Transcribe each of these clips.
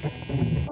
Hey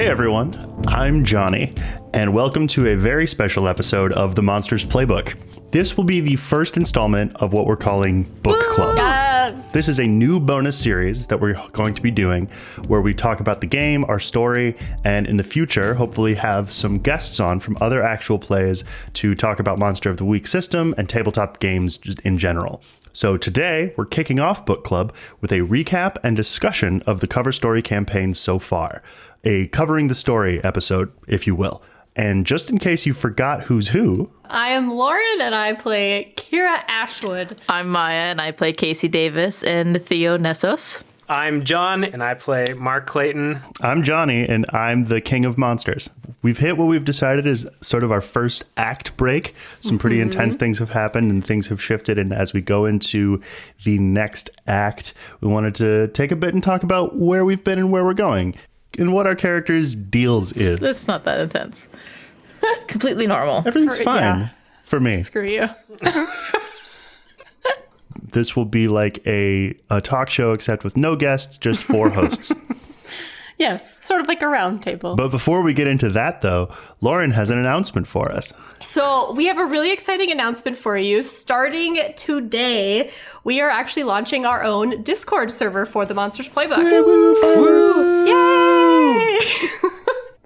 everyone, I'm Jonny, and welcome to a very special episode of the Monstrous Playbook. This will be the first installment of what we're calling Book Club. Yes! This is a new bonus series that we're going to be doing where we talk about the game, our story, and in the future, hopefully have some guests on from other actual plays to talk about Monster of the Week system and tabletop games just in general. So today, we're kicking off Book Club with a recap and discussion of the cover story campaign so far. A covering the story episode, if you will. And just in case you forgot who's who, I am Lauren and I play Kira Ashwood. I'm Miah and I play Casey Davis and Theo Nessos. I'm John and I play Mark Clayton. I'm Jonny and I'm the King of Monsters. We've hit what we've decided is sort of our first act break. Some pretty intense things have happened and things have shifted. And as we go into the next act, we wanted to take a bit and talk about where we've been and where we're going. And what our character's deals is. It's not that intense. Completely normal. Everything's fine for me. Screw you. This will be like a talk show except with no guests, just 4 hosts. Yes, sort of like a round table. But before we get into that, though, Lauren has an announcement for us. So we have a really exciting announcement for you. Starting today, we are actually launching our own Discord server for the Monsters Playbook. Yay!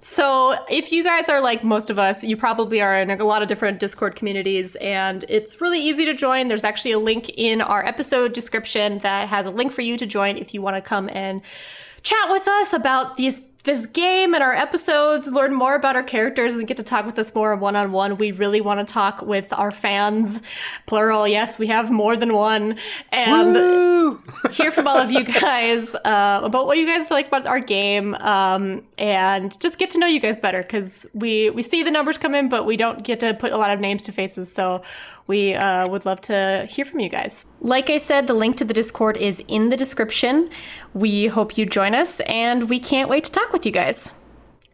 So if you guys are like most of us, you probably are in a lot of different Discord communities, and it's really easy to join. There's actually a link in our episode description that has a link for you to join if you want to come and chat with us about this game and our episodes, learn more about our characters, and get to talk with us more one-on-one. We really want to talk with our fans, plural. Yes, we have more than one, and hear from all of you guys about what you guys like about our game, and just get to know you guys better, because we see the numbers come in, but we don't get to put a lot of names to faces, so we would love to hear from you guys. Like I said, the link to the Discord is in the description. We hope you join us, and we can't wait to talk with you guys.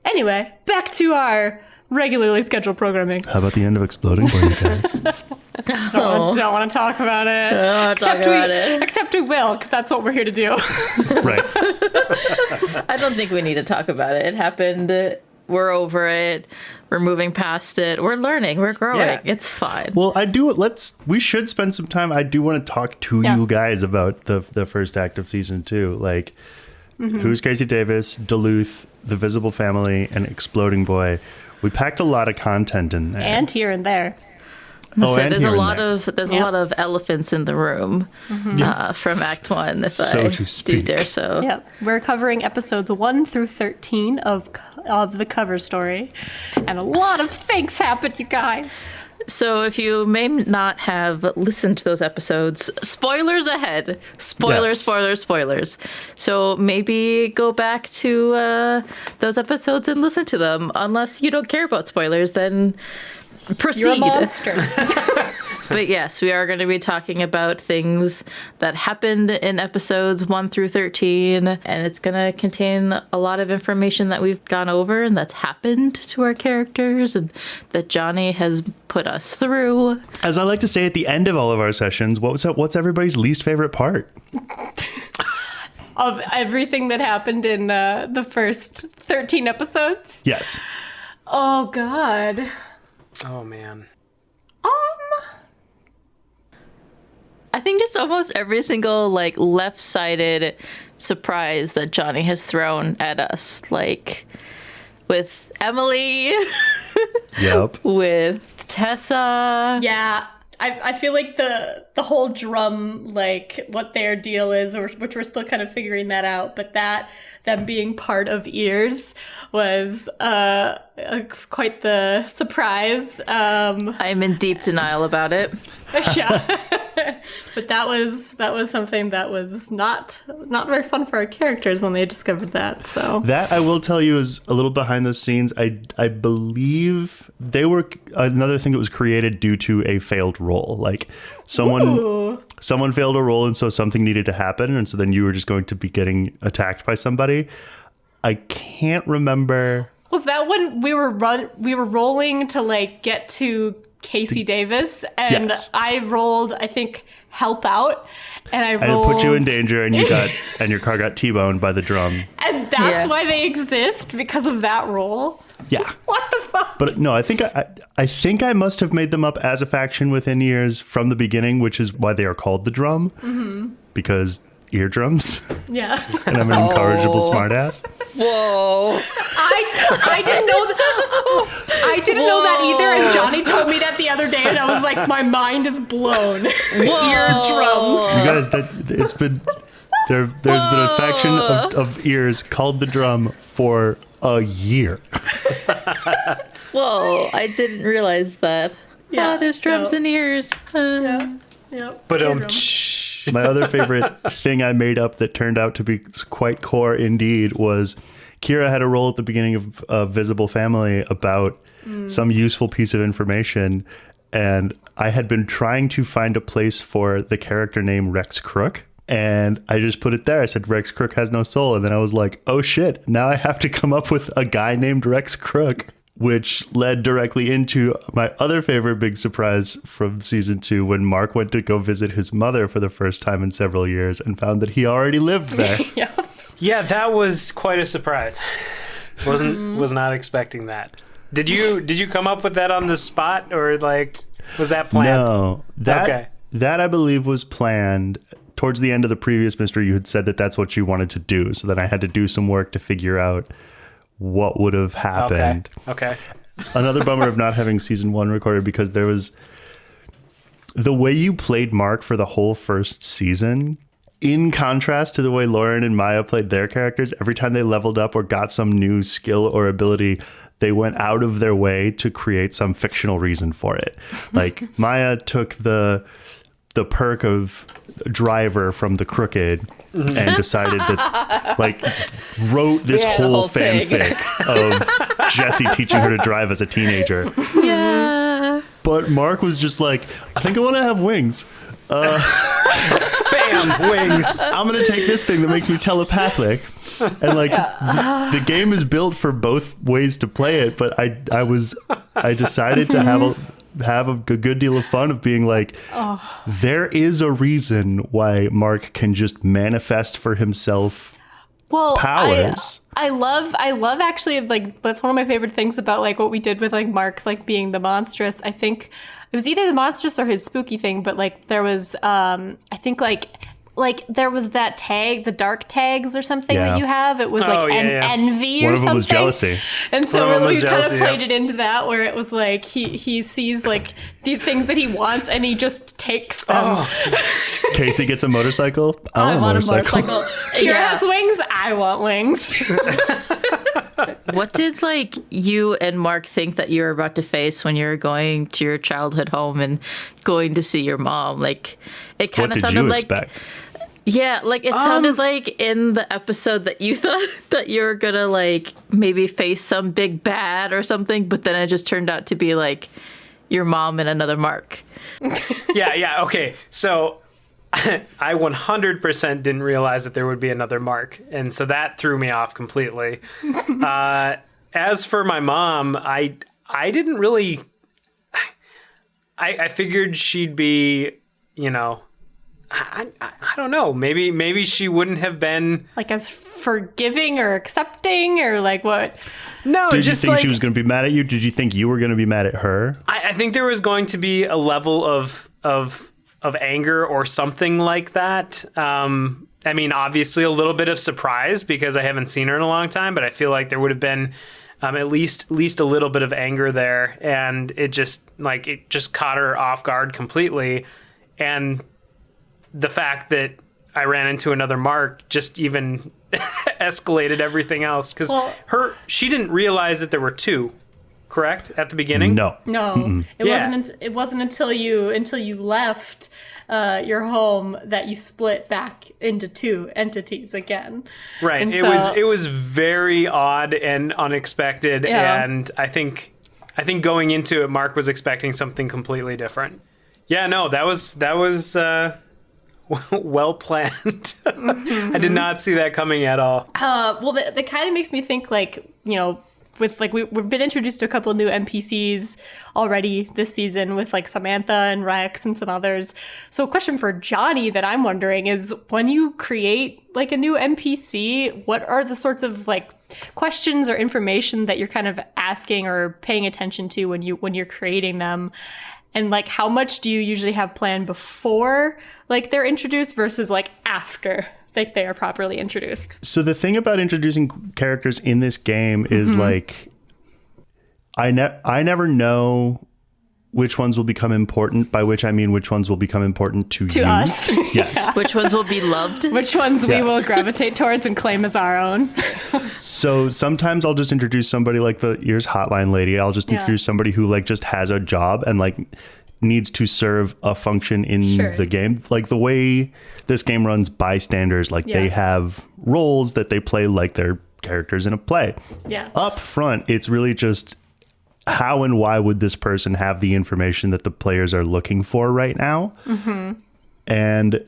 Anyway, back to our regularly scheduled programming. How about the end of Exploding for you guys? Don't want to talk about it. Except we will, because that's what we're here to do. Right. I don't think we need to talk about it. It happened. We're over it. We're moving past it. We're learning. We're growing. Yeah. It's fine. Well, we should spend some time. I do want to talk to you guys about the first act of season 2. Like, who's Casey Davis, Duluth, The Visible Family, and Exploding Boy. We packed a lot of content in there. And here and there. There's a lot of elephants in the room from Act 1, if So I to do speak. dare so. Yeah, we're covering episodes 1 through 13 of the cover story, and a lot of things happened, you guys. So if you may not have listened to those episodes, spoilers ahead. Spoilers. So maybe go back to those episodes and listen to them. Unless you don't care about spoilers, then proceed. You're a monster. But yes, we are going to be talking about things that happened in episodes 1 through 13, and it's going to contain a lot of information that we've gone over and that's happened to our characters and that Jonny has put us through. As I like to say at the end of all of our sessions, what's everybody's least favorite part? Of everything that happened in the first 13 episodes? Yes. Oh, God. Oh, man. I think just almost every single left-sided surprise that Jonny has thrown at us, like with Emily, Yep. with Tessa. Yeah. I feel like the whole drum, like what their deal is, which we're still kind of figuring that out, but them being part of Ears was quite the surprise. I'm in deep denial about it. Yeah. But that was something that was not very fun for our characters when they discovered that. So That I will tell you is a little behind the scenes. I believe they were another thing that was created due to a failed roll. Like someone failed a roll, and so something needed to happen, and so then you were just going to be getting attacked by somebody. I can't remember. was that when we were rolling to like get to Casey Davis, and Yes. I rolled, I think, help out, and I And it rolled. put you in danger, and your car got T-boned by the drum. And that's why they exist, because of that roll. Yeah. What the fuck? But no, I think I must have made them up as a faction within years from the beginning, which is why they are called the drum. Because eardrums. Yeah. And I'm an incorrigible smartass. Whoa. I didn't know that. I didn't know that either. And Johnny told me that the other day, and I was like, my mind is blown. Eardrums. You guys, it's been there's been a faction of ears called the drum for a year. Whoa, I didn't realize that. Yeah, There's drums no. and ears. Yeah. But My other favorite thing I made up that turned out to be quite core indeed was Kira had a role at the beginning of Visible Family about some useful piece of information, and I had been trying to find a place for the character name Rex Crook, and I just put it there. I said Rex Crook has no soul, and then I was like, oh shit, now I have to come up with a guy named Rex Crook, which led directly into my other favorite big surprise from season 2 when Mark went to go visit his mother for the first time in several years and found that he already lived there. yeah, that was quite a surprise. Was not expecting that. Did you come up with that on the spot, or like was that planned? No, that I believe was planned. Towards the end of the previous mystery, you had said that that's what you wanted to do. So then I had to do some work to figure out what would have happened. Okay. Another bummer of not having season 1 recorded, because there was the way you played Mark for the whole first season, in contrast to the way Lauren and Miah played their characters. Every time they leveled up or got some new skill or ability, they went out of their way to create some fictional reason for it. Like Miah took the perk of driver from the Crooked and decided that, like, wrote this whole fanfic of Jesse teaching her to drive as a teenager. Yeah. But Mark was just like, I think I want to have wings. Bam, wings. I'm going to take this thing that makes me telepathic. And like the game is built for both ways to play it, but I decided to have a good deal of fun of being like, there is a reason why Mark can just manifest for himself powers. I love actually, like, that's one of my favorite things about like what we did with like Mark, like being the Monstrous. I think it was either the Monstrous or his spooky thing, but like there was I think like there was that tag, the dark tags or something that you have. It was like envy or something. One of them was jealousy. And so we kind of played it into that, where it was like he sees like the things that he wants and he just takes them. Casey gets a motorcycle. I want a motorcycle. Kira has wings. I want wings. What did like you and Mark think that you were about to face when you were going to your childhood home and going to see your mom? Like, it kind of sounded like. Expect? Yeah, like it sounded like in the episode that you thought that you were gonna like maybe face some big bad or something, but then it just turned out to be like your mom and another Mark. Yeah, okay. So I 100% didn't realize that there would be another Mark, and so that threw me off completely. As for my mom, I didn't really. I figured she'd be, you know. I don't know. Maybe she wouldn't have been like as forgiving or accepting or like what? No, did just you think like, she was going to be mad at you? Did you think you were going to be mad at her? I think there was going to be a level of anger or something like that. I mean, obviously a little bit of surprise because I haven't seen her in a long time, but I feel like there would have been at least a little bit of anger there, and it just caught her off guard completely, and the fact that I ran into another Mark just even escalated everything else, because she didn't realize that there were two, correct, at the beginning? No. It wasn't until you left your home that you split back into two entities again. Right. And it was very odd and unexpected, and I think going into it, Mark was expecting something completely different. Yeah, no, that was well planned. I did not see that coming at all. Well, that kind of makes me think, like, you know, with like we've been introduced to a couple of new NPCs already this season with like Samantha and Rex and some others. So a question for Jonny that I'm wondering is, when you create like a new NPC, what are the sorts of like questions or information that you're kind of asking or paying attention to when you're creating them? And like, how much do you usually have planned before like they're introduced versus like after like they are properly introduced? So the thing about introducing characters in this game is like, I never know which ones will become important, by which I mean which ones will become important to you. Us. Yes. Which ones will be loved? Which ones we Yes. will gravitate towards and claim as our own. So sometimes I'll just introduce somebody like the Ears Hotline lady. I'll just introduce somebody who like just has a job and like needs to serve a function in Sure. the game. Like the way this game runs bystanders, like they have roles that they play like they're characters in a play. Yeah. Up front, it's really just how and why would this person have the information that the players are looking for right now? And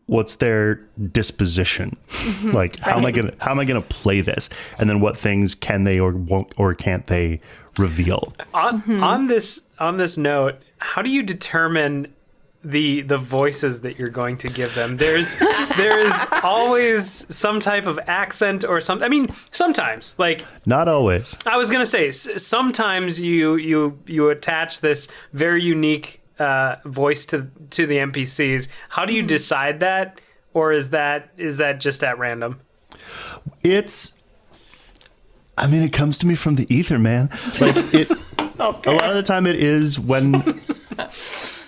what's their disposition? Like, how am I gonna play this? And then what things can they or won't or can't they reveal? On this note, how do you determine the voices that you're going to give them? There is always some type of accent or something. I mean, sometimes, like, Not always. I was gonna say, sometimes you attach this very unique voice to the NPCs. How do you decide that, or is that just at random? It comes to me from the ether, man. Like it. Okay. A lot of the time, it is when.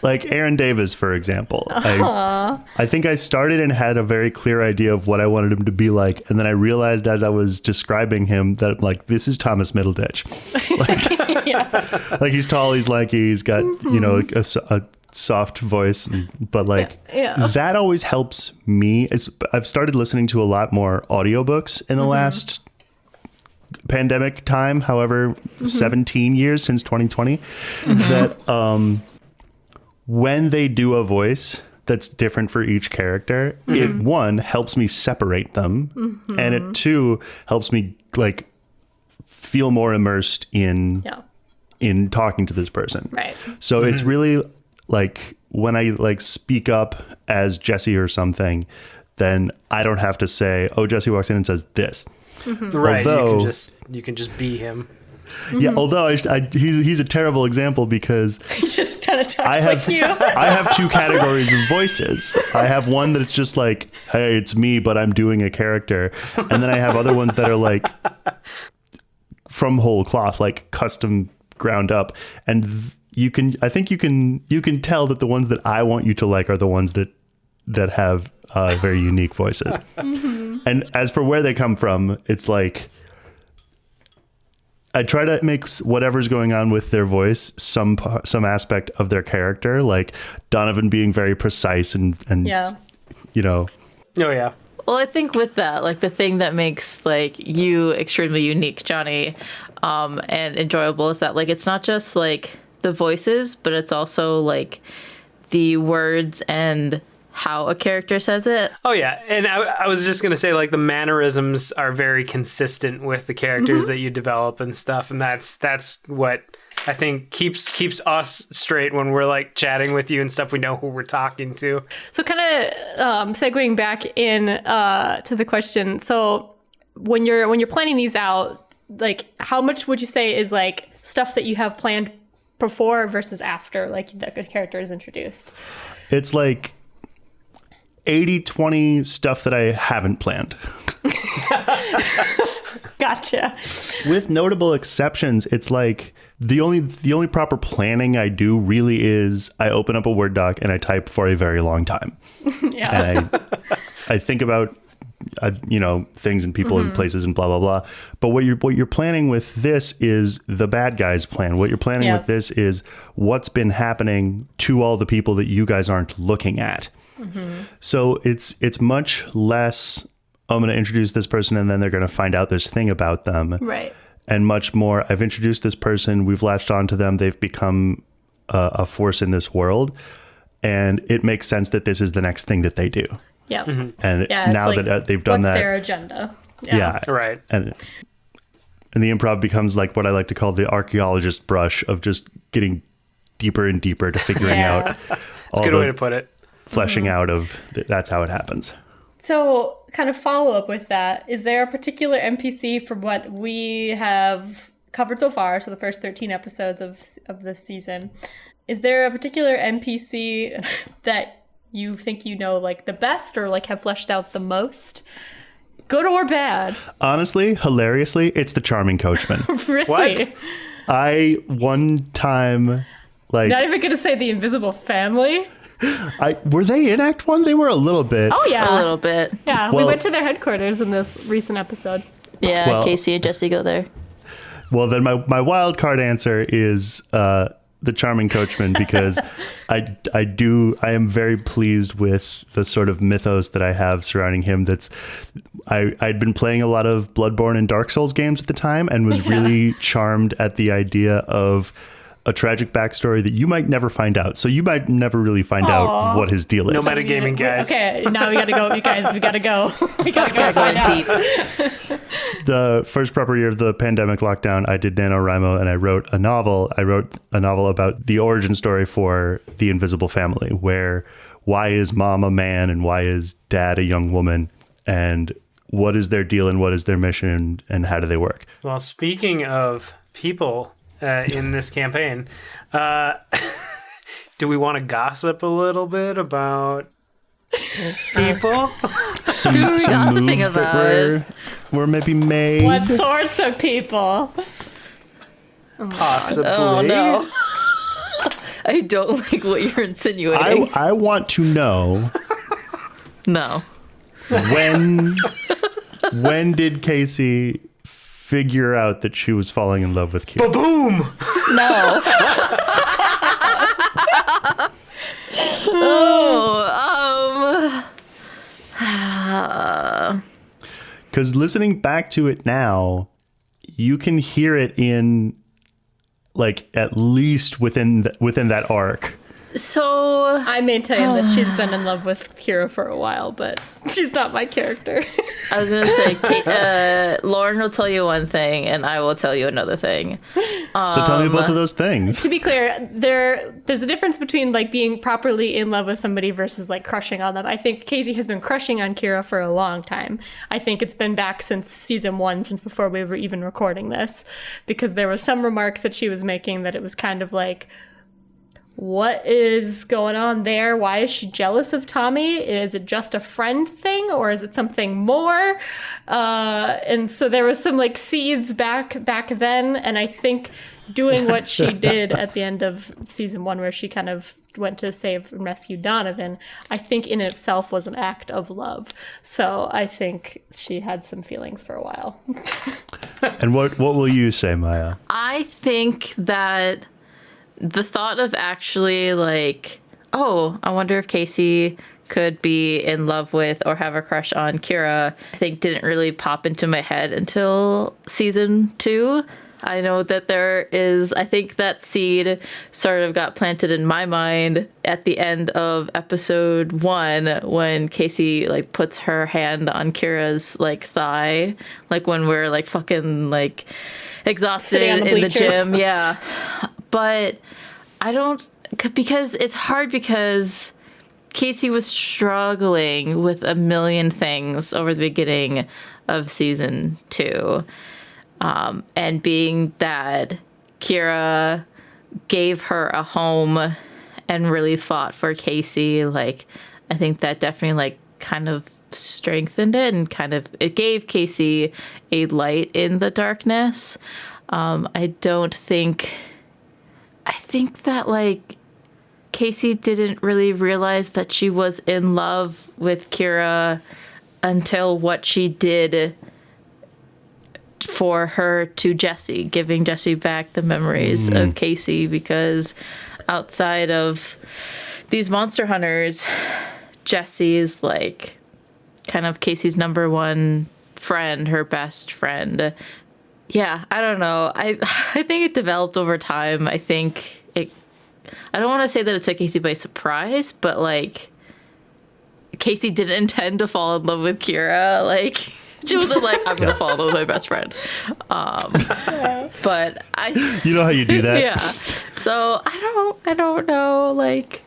Like Aaron Davis, for example. I think I started and had a very clear idea of what I wanted him to be like. And then I realized as I was describing him that, like, this is Thomas Middleditch. Like, like he's tall, he's lanky, he's got, you know, a soft voice. But, like, that always helps me. I've started listening to a lot more audiobooks in the last pandemic time, however, 17 years since 2020, that... when they do a voice that's different for each character, it one helps me separate them, and it two helps me like feel more immersed in talking to this person. Right. So it's really like when I like speak up as Jesse or something, then I don't have to say, "Oh, Jesse walks in and says this." Right. Although, you can just be him. Yeah, although he's a terrible example because He just kind of talks like you. I have two categories of voices. I have one that's just like, hey, it's me, but I'm doing a character. And then I have other ones that are like from whole cloth, like custom ground up. And I think you can tell that the ones that I want you to like are the ones that have very unique voices. And as for where they come from, it's like, I try to make whatever's going on with their voice some aspect of their character, like Donovan being very precise and you know. Oh yeah. Well, I think with that, like the thing that makes like you extremely unique, Jonny, and enjoyable is that like it's not just like the voices, but it's also like the words and how a character says it. Oh yeah, and I was just gonna say, like, the mannerisms are very consistent with the characters that you develop and stuff, and that's what I think keeps us straight when we're like chatting with you and stuff. We know who we're talking to. So kind of segueing back in to the question. So when you're planning these out, like how much would you say is like stuff that you have planned before versus after, like the character is introduced? It's like 80-20 stuff that I haven't planned. Gotcha. With notable exceptions, it's like the only proper planning I do really is I open up a Word doc and I type for a very long time. And I think about things and people and places and blah blah blah. But what you're planning with this is the bad guys plan. What you're planning with this is what's been happening to all the people that you guys aren't looking at. So it's much less, I'm going to introduce this person and then they're going to find out this thing about them. Right. And much more, I've introduced this person, we've latched onto them, they've become a force in this world. And it makes sense that this is the next thing that they do. Yep. And now like, that they've done what's that. their agenda? Yeah. Right. And And the improv becomes like what I like to call the archaeologist brush of just getting deeper and deeper to figuring out That's a good way to put it. Fleshing out of that's how it happens. So, kind of follow up with that, is there a particular NPC from what we have covered so far, so the first 13 episodes of this season, is there a particular NPC that you think you know like the best or like have fleshed out the most? Good or bad? Honestly, hilariously, it's the charming coachman. Really? What? I one time like Not even gonna say the Invisible Family? were they in Act 1? They were a little bit. Oh yeah. A little bit. Yeah, we Well- went to their headquarters in this recent episode. Yeah, Well- Casey and Jesse go there. Well, then my wild card answer is the charming coachman because I am very pleased with the sort of mythos that I have surrounding him. I'd been playing a lot of Bloodborne and Dark Souls games at the time and was really charmed at the idea of a tragic backstory that you might never find out. So you might never really find out what his deal is. No metagaming, guys. Okay, now we gotta go, you guys. We gotta go. We gotta go find out. Deep. The first proper year of the pandemic lockdown, I did NaNoWriMo and I wrote a novel. I wrote a novel about the origin story for the Invisible Family, where why is mom a man and why is dad a young woman, and what is their deal and what is their mission and how do they work? Well, speaking of people in this campaign, do we want to gossip a little bit about people? Some gossiping moves about? that were maybe made. What sorts of people? Possibly. Oh no. I don't like what you're insinuating. I want to know No. when did Casey figure out that she was falling in love with Kira? Boom! No. Because listening back to it now, you can hear it in like at least within that arc. So I maintain that she's been in love with Kira for a while, but she's not my character. I was gonna say, Lauren will tell you one thing, and I will tell you another thing. So tell me both of those things. To be clear, there's a difference between like being properly in love with somebody versus like crushing on them. I think Casey has been crushing on Kira for a long time. I think it's been back since season 1, since before we were even recording this, because there were some remarks that she was making that it was kind of like, what is going on there? Why is she jealous of Tommy? Is it just a friend thing or is it something more? And so there was some like seeds back then. And I think doing what she did at the end of season 1, where she kind of went to save and rescue Donovan, I think in itself was an act of love. So I think she had some feelings for a while. And what will you say, Miah? I think that the thought of actually like, oh, I wonder if Casey could be in love with or have a crush on Kira, I think didn't really pop into my head until season 2. I know that I think that seed sort of got planted in my mind at the end of episode 1 when Casey like puts her hand on Kira's like thigh, like when we're like fucking like exhausted in the bleachers. gym. Yeah. But I don't, because it's hard because Casey was struggling with a million things over the beginning of season 2. And being that Kira gave her a home and really fought for Casey, like, I think that definitely like kind of strengthened it and kind of, it gave Casey a light in the darkness. I think that like Casey didn't really realize that she was in love with Kira until what she did for her to Jesse, giving Jesse back the memories of Casey, because outside of these monster hunters, Jesse is like kind of Casey's number one friend, her best friend. Yeah, I don't know. I think it developed over time. I don't want to say that it took Casey by surprise, but like Casey didn't intend to fall in love with Kira. Like She wasn't like, I'm gonna fall in love with my best friend. But You know how you do that? yeah. So I don't know, like.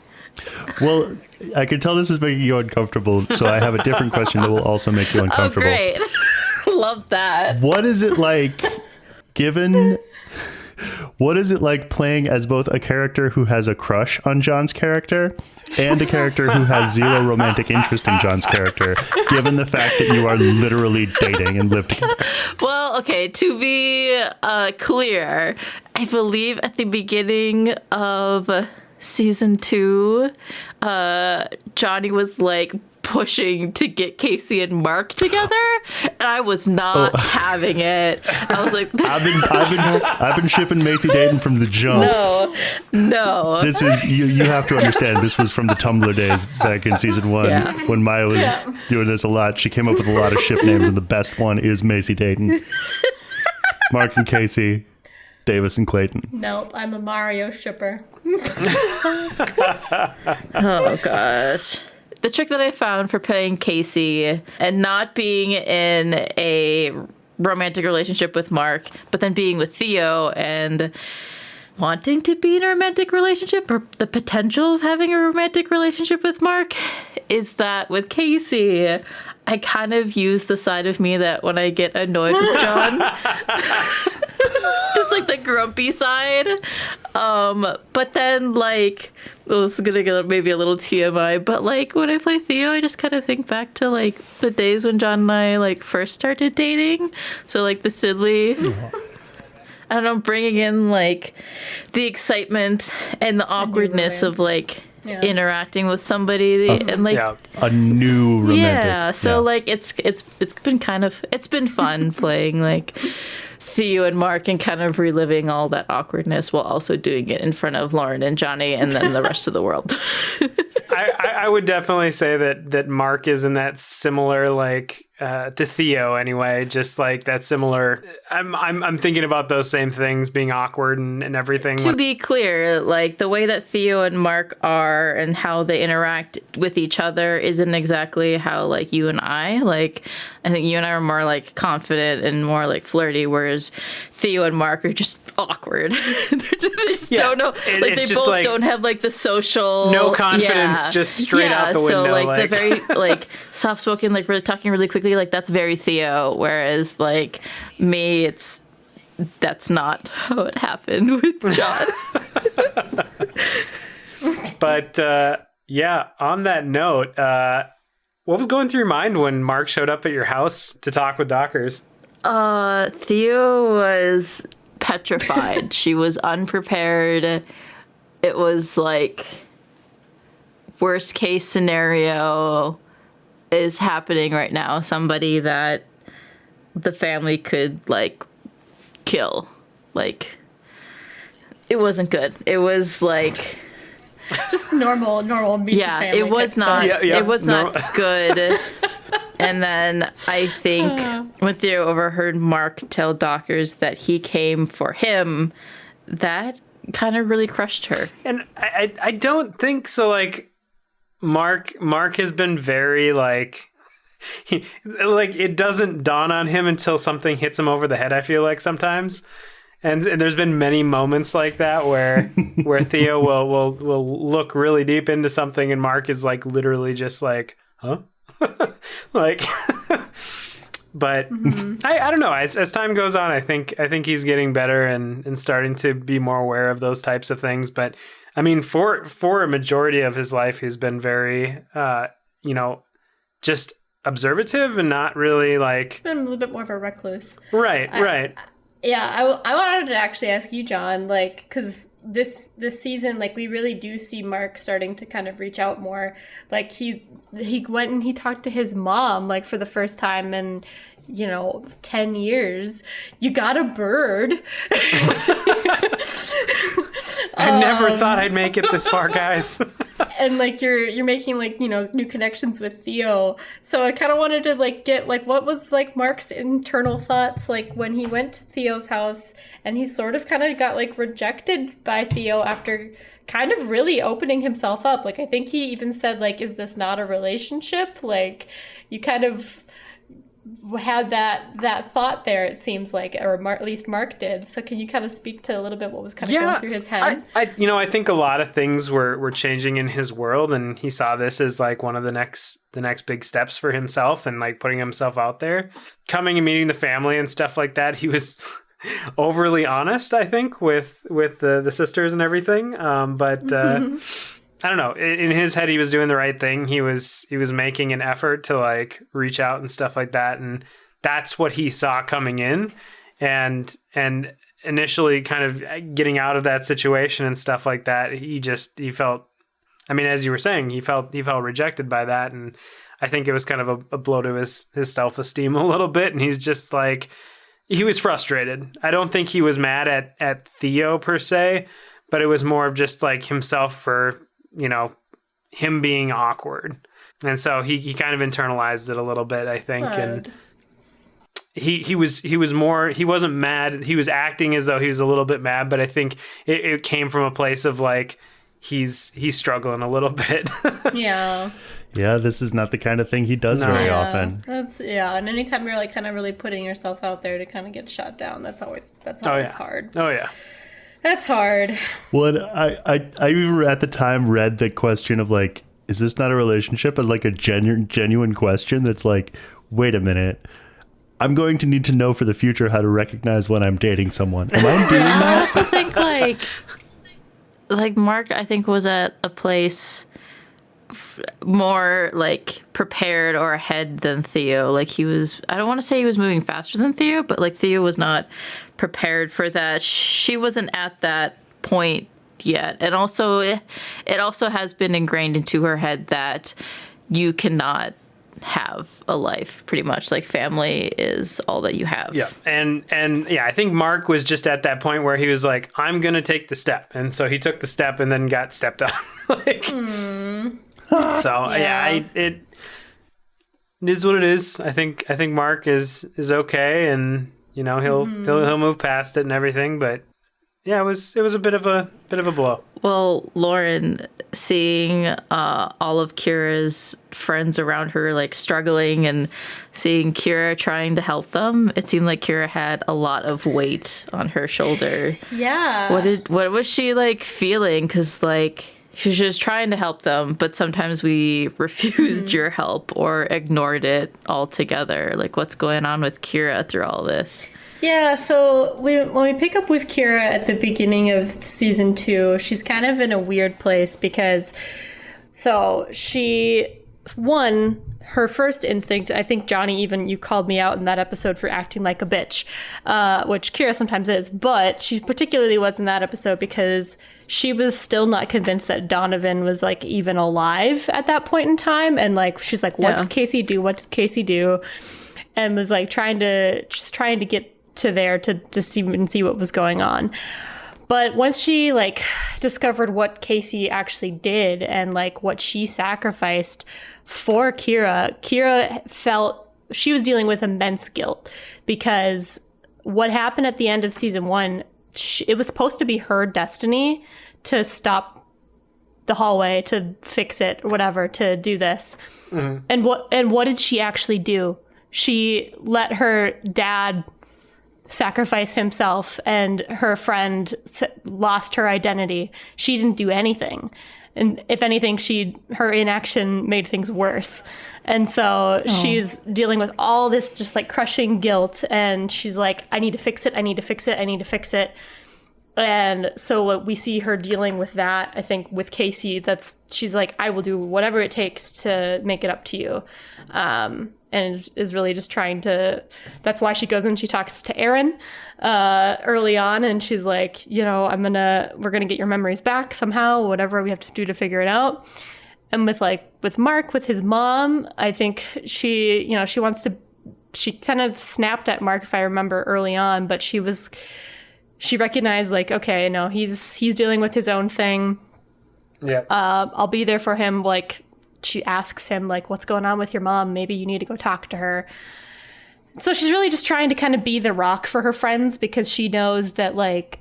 Well, I can tell this is making you uncomfortable, so I have a different question that will also make you uncomfortable. Oh, great. Love that. What is it like playing as both a character who has a crush on John's character and a character who has zero romantic interest in John's character, given the fact that you are literally dating and live together? Well, okay, to be clear, I believe at the beginning of season 2, Jonny was like pushing to get Casey and Mark together, and I was not having it. I was like, I've been shipping Macy Dayton from the jump. No. This is you have to understand. This was from the Tumblr days back in season 1 when Miah was doing this a lot. She came up with a lot of ship names, and the best one is Macy Dayton. Mark and Casey, Davis and Clayton. Nope, I'm a Mario shipper. Oh gosh. The trick that I found for playing Casey and not being in a romantic relationship with Mark, but then being with Theo and wanting to be in a romantic relationship or the potential of having a romantic relationship with Mark is that with Casey, I kind of use the side of me that when I get annoyed with John, just like the grumpy side. But then like, well, this is gonna get maybe a little TMI, but like when I play Theo, I just kind of think back to like the days when John and I like first started dating. So like the Sidley. I don't know, bringing in like the excitement and the awkwardness of like interacting with somebody and like a new romantic. So like it's been fun playing like Theo and Mark and kind of reliving all that awkwardness while also doing it in front of Lauren and Jonny and then the rest of the world. I would definitely say that Mark is in that similar like to Theo anyway, just like that similar. I'm thinking about those same things being awkward and everything. To be clear, like the way that Theo and Mark are and how they interact with each other isn't exactly how like you and I like. I think you and I are more like confident and more like flirty, whereas Theo and Mark are just awkward. They just don't know. Like they both like, don't have like the social no confidence, just straight out the window. So like the very like soft spoken, like really talking really quickly, like that's very Theo. Whereas like me, that's not how it happened with John. But on that note, what was going through your mind when Mark showed up at your house to talk with Dockers? Theo was petrified. She was unprepared. It was like worst case scenario is happening right now. Somebody that the family could like kill. Like it wasn't good. It was like just normal meet family it was not stuff. it was not good. And then I think when Theo overheard Mark tell Dockers that he came for him, that kind of really crushed her. And I don't think so. Like Mark has been very like it doesn't dawn on him until something hits him over the head. I feel like sometimes. And there's been many moments like that where Theo will look really deep into something and Mark is like literally just like, huh? Like, but I don't know. As time goes on, I think he's getting better and starting to be more aware of those types of things. But I mean, for a majority of his life, he's been very, just observative and not really like. He's been a little bit more of a recluse. Right. Yeah, I wanted to actually ask you, John, like, because this season, like, we really do see Mark starting to kind of reach out more. Like, he went and he talked to his mom, like, for the first time in, 10 years. You got a bird. I never thought I'd make it this far, guys. And like you're making like new connections with Theo, so I kind of wanted to like get like what was like Mark's internal thoughts like when he went to Theo's house and he sort of kind of got like rejected by Theo after kind of really opening himself up. Like I think he even said like, is this not a relationship? Like you kind of had that thought there, it seems like, or at least Mark did. So can you kind of speak to a little bit what was kind of going through his head? I think a lot of things were changing in his world, and he saw this as like one of the next big steps for himself, and like putting himself out there, coming and meeting the family and stuff like that. He was overly honest, I think, with the sisters and everything. But I don't know. In his head, he was doing the right thing. He was making an effort to like reach out and stuff like that, and that's what he saw coming in, and initially kind of getting out of that situation and stuff like that. He felt, I mean, as you were saying, he felt rejected by that, and I think it was kind of a blow to his self-esteem a little bit, and he's just like, he was frustrated. I don't think he was mad at Theo per se, but it was more of just like himself for, him being awkward. And so he kind of internalized it a little bit, I think. And he wasn't mad. He was acting as though he was a little bit mad, but I think it came from a place of like, he's struggling a little bit. Yeah. Yeah, this is not the kind of thing he does very often. And anytime you're like kind of really putting yourself out there to kind of get shot down, that's always hard. Oh yeah. That's hard. Well, I even at the time read the question of like, is this not a relationship, as like a genuine question that's like, wait a minute, I'm going to need to know for the future how to recognize when I'm dating someone. Am I doing that? I also think like Mark, I think, was at a place more like prepared or ahead than Theo. Like he was, I don't want to say he was moving faster than Theo, but like Theo was not prepared for that. She wasn't at that point yet. And also it also has been ingrained into her head that you cannot have a life, pretty much. Like family is all that you have. Yeah. And I think Mark was just at that point where he was like, I'm going to take the step. And so he took the step and then got stepped on. So it is what it is. I think Mark is okay, and he'll move past it and everything. But yeah, it was a bit of a blow. Well, Lauren, seeing all of Kira's friends around her like struggling, and seeing Kira trying to help them, it seemed like Kira had a lot of weight on her shoulder. Yeah. What was she like feeling? Because like, she was just trying to help them, but sometimes we refused your help or ignored it altogether. Like, what's going on with Kira through all this? Yeah, so when we pick up with Kira at the beginning of season 2, she's kind of in a weird place because, so her first instinct, I think, Jonny, even you called me out in that episode for acting like a bitch, which Kira sometimes is, but she particularly was in that episode because she was still not convinced that Donovan was like even alive at that point in time. And like, she's like, what did Casey do? What did Casey do? And was like trying to get to there to see what was going on. But once she like discovered what Casey actually did and like what she sacrificed for Kira felt she was dealing with immense guilt, because what happened at the end of season 1, it was supposed to be her destiny to stop the hallway, to fix it, or whatever, to do this. Mm-hmm. And what did she actually do? She let her dad sacrifice himself, and her friend lost her identity. She didn't do anything. And if anything, her inaction made things worse. And so she's dealing with all this just like crushing guilt. And she's like, I need to fix it. I need to fix it. I need to fix it. And so we see her dealing with that, I think, with Casey. She's like, I will do whatever it takes to make it up to you. And is really just trying to, that's why she goes and she talks to Aaron early on, and she's like, we're gonna get your memories back somehow, whatever we have to do to figure it out. And with Mark, with his mom, I think she kind of snapped at Mark, if I remember, early on, but she recognized like, okay, no, he's dealing with his own thing. Yeah. I'll be there for him. Like, she asks him like, what's going on with your mom? Maybe you need to go talk to her. So she's really just trying to kind of be the rock for her friends, because she knows that like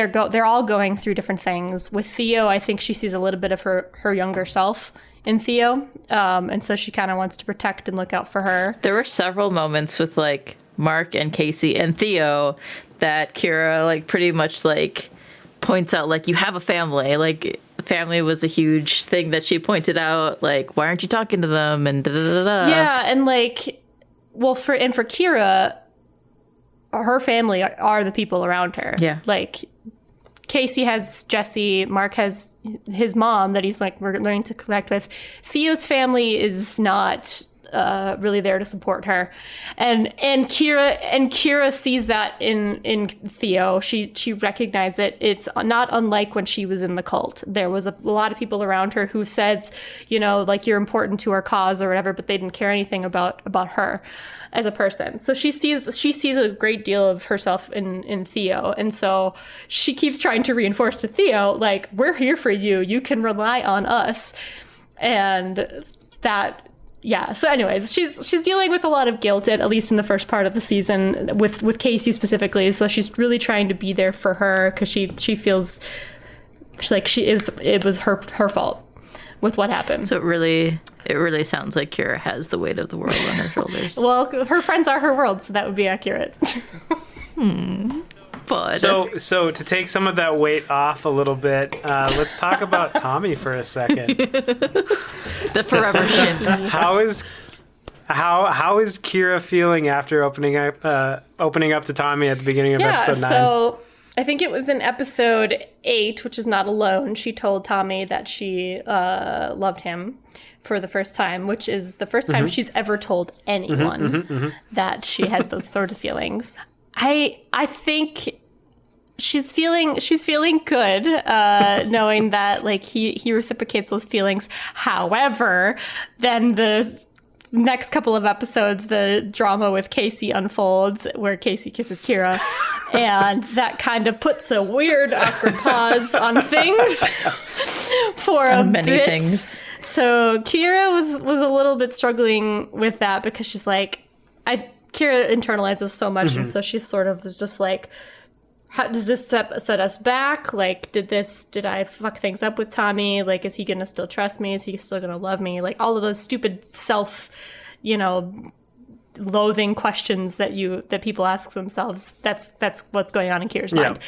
they're all going through different things. With Theo, I think she sees a little bit of her younger self in Theo, and so she kind of wants to protect and look out for her. There were several moments with like Mark and Casey and Theo that Kira like pretty much like points out, like, you have a family. Like, family was a huge thing that she pointed out. Like, why aren't you talking to them? And da da da da. Yeah, and like, well, for Kira, her family are the people around her. Yeah, like Casey has Jesse, Mark has his mom that he's like, we're learning to connect with. Theo's family is not really there to support her, and Kira sees that in Theo. She recognized it. It's not unlike when she was in the cult. There was a lot of people around her who says, you know, like, you're important to our cause or whatever, but they didn't care anything about her as a person. So she sees a great deal of herself in Theo, and so she keeps trying to reinforce to Theo, like, we're here for you. You can rely on us, and that. Yeah. So anyways, she's dealing with a lot of guilt, at least in the first part of the season, with Casey specifically. So she's really trying to be there for her because she feels like it was her fault with what happened. So it really sounds like Kira has the weight of the world on her shoulders. Well, her friends are her world, so that would be accurate. But So to take some of that weight off a little bit, let's talk about Tommy for a second. the forever ship. How is Kira feeling after opening up to Tommy at the beginning of episode 9? So I think it was in episode 8, which is Not Alone. She told Tommy that she loved him for the first time, which is the first time she's ever told anyone that she has those sort of feelings. I think she's feeling good, knowing that like he reciprocates those feelings. However, then the next couple of episodes, the drama with Casey unfolds, where Casey kisses Kira, and that kind of puts a weird, awkward pause on things for a many bit. things. So Kira was a little bit struggling with that because she's like, Kira internalizes so much, and so she sort of was just like, how does this set us back? Like, did I fuck things up with Tommy? Like, is he gonna still trust me? Is he still gonna love me? Like, all of those stupid loathing questions that people ask themselves. That's what's going on in Kira's mind.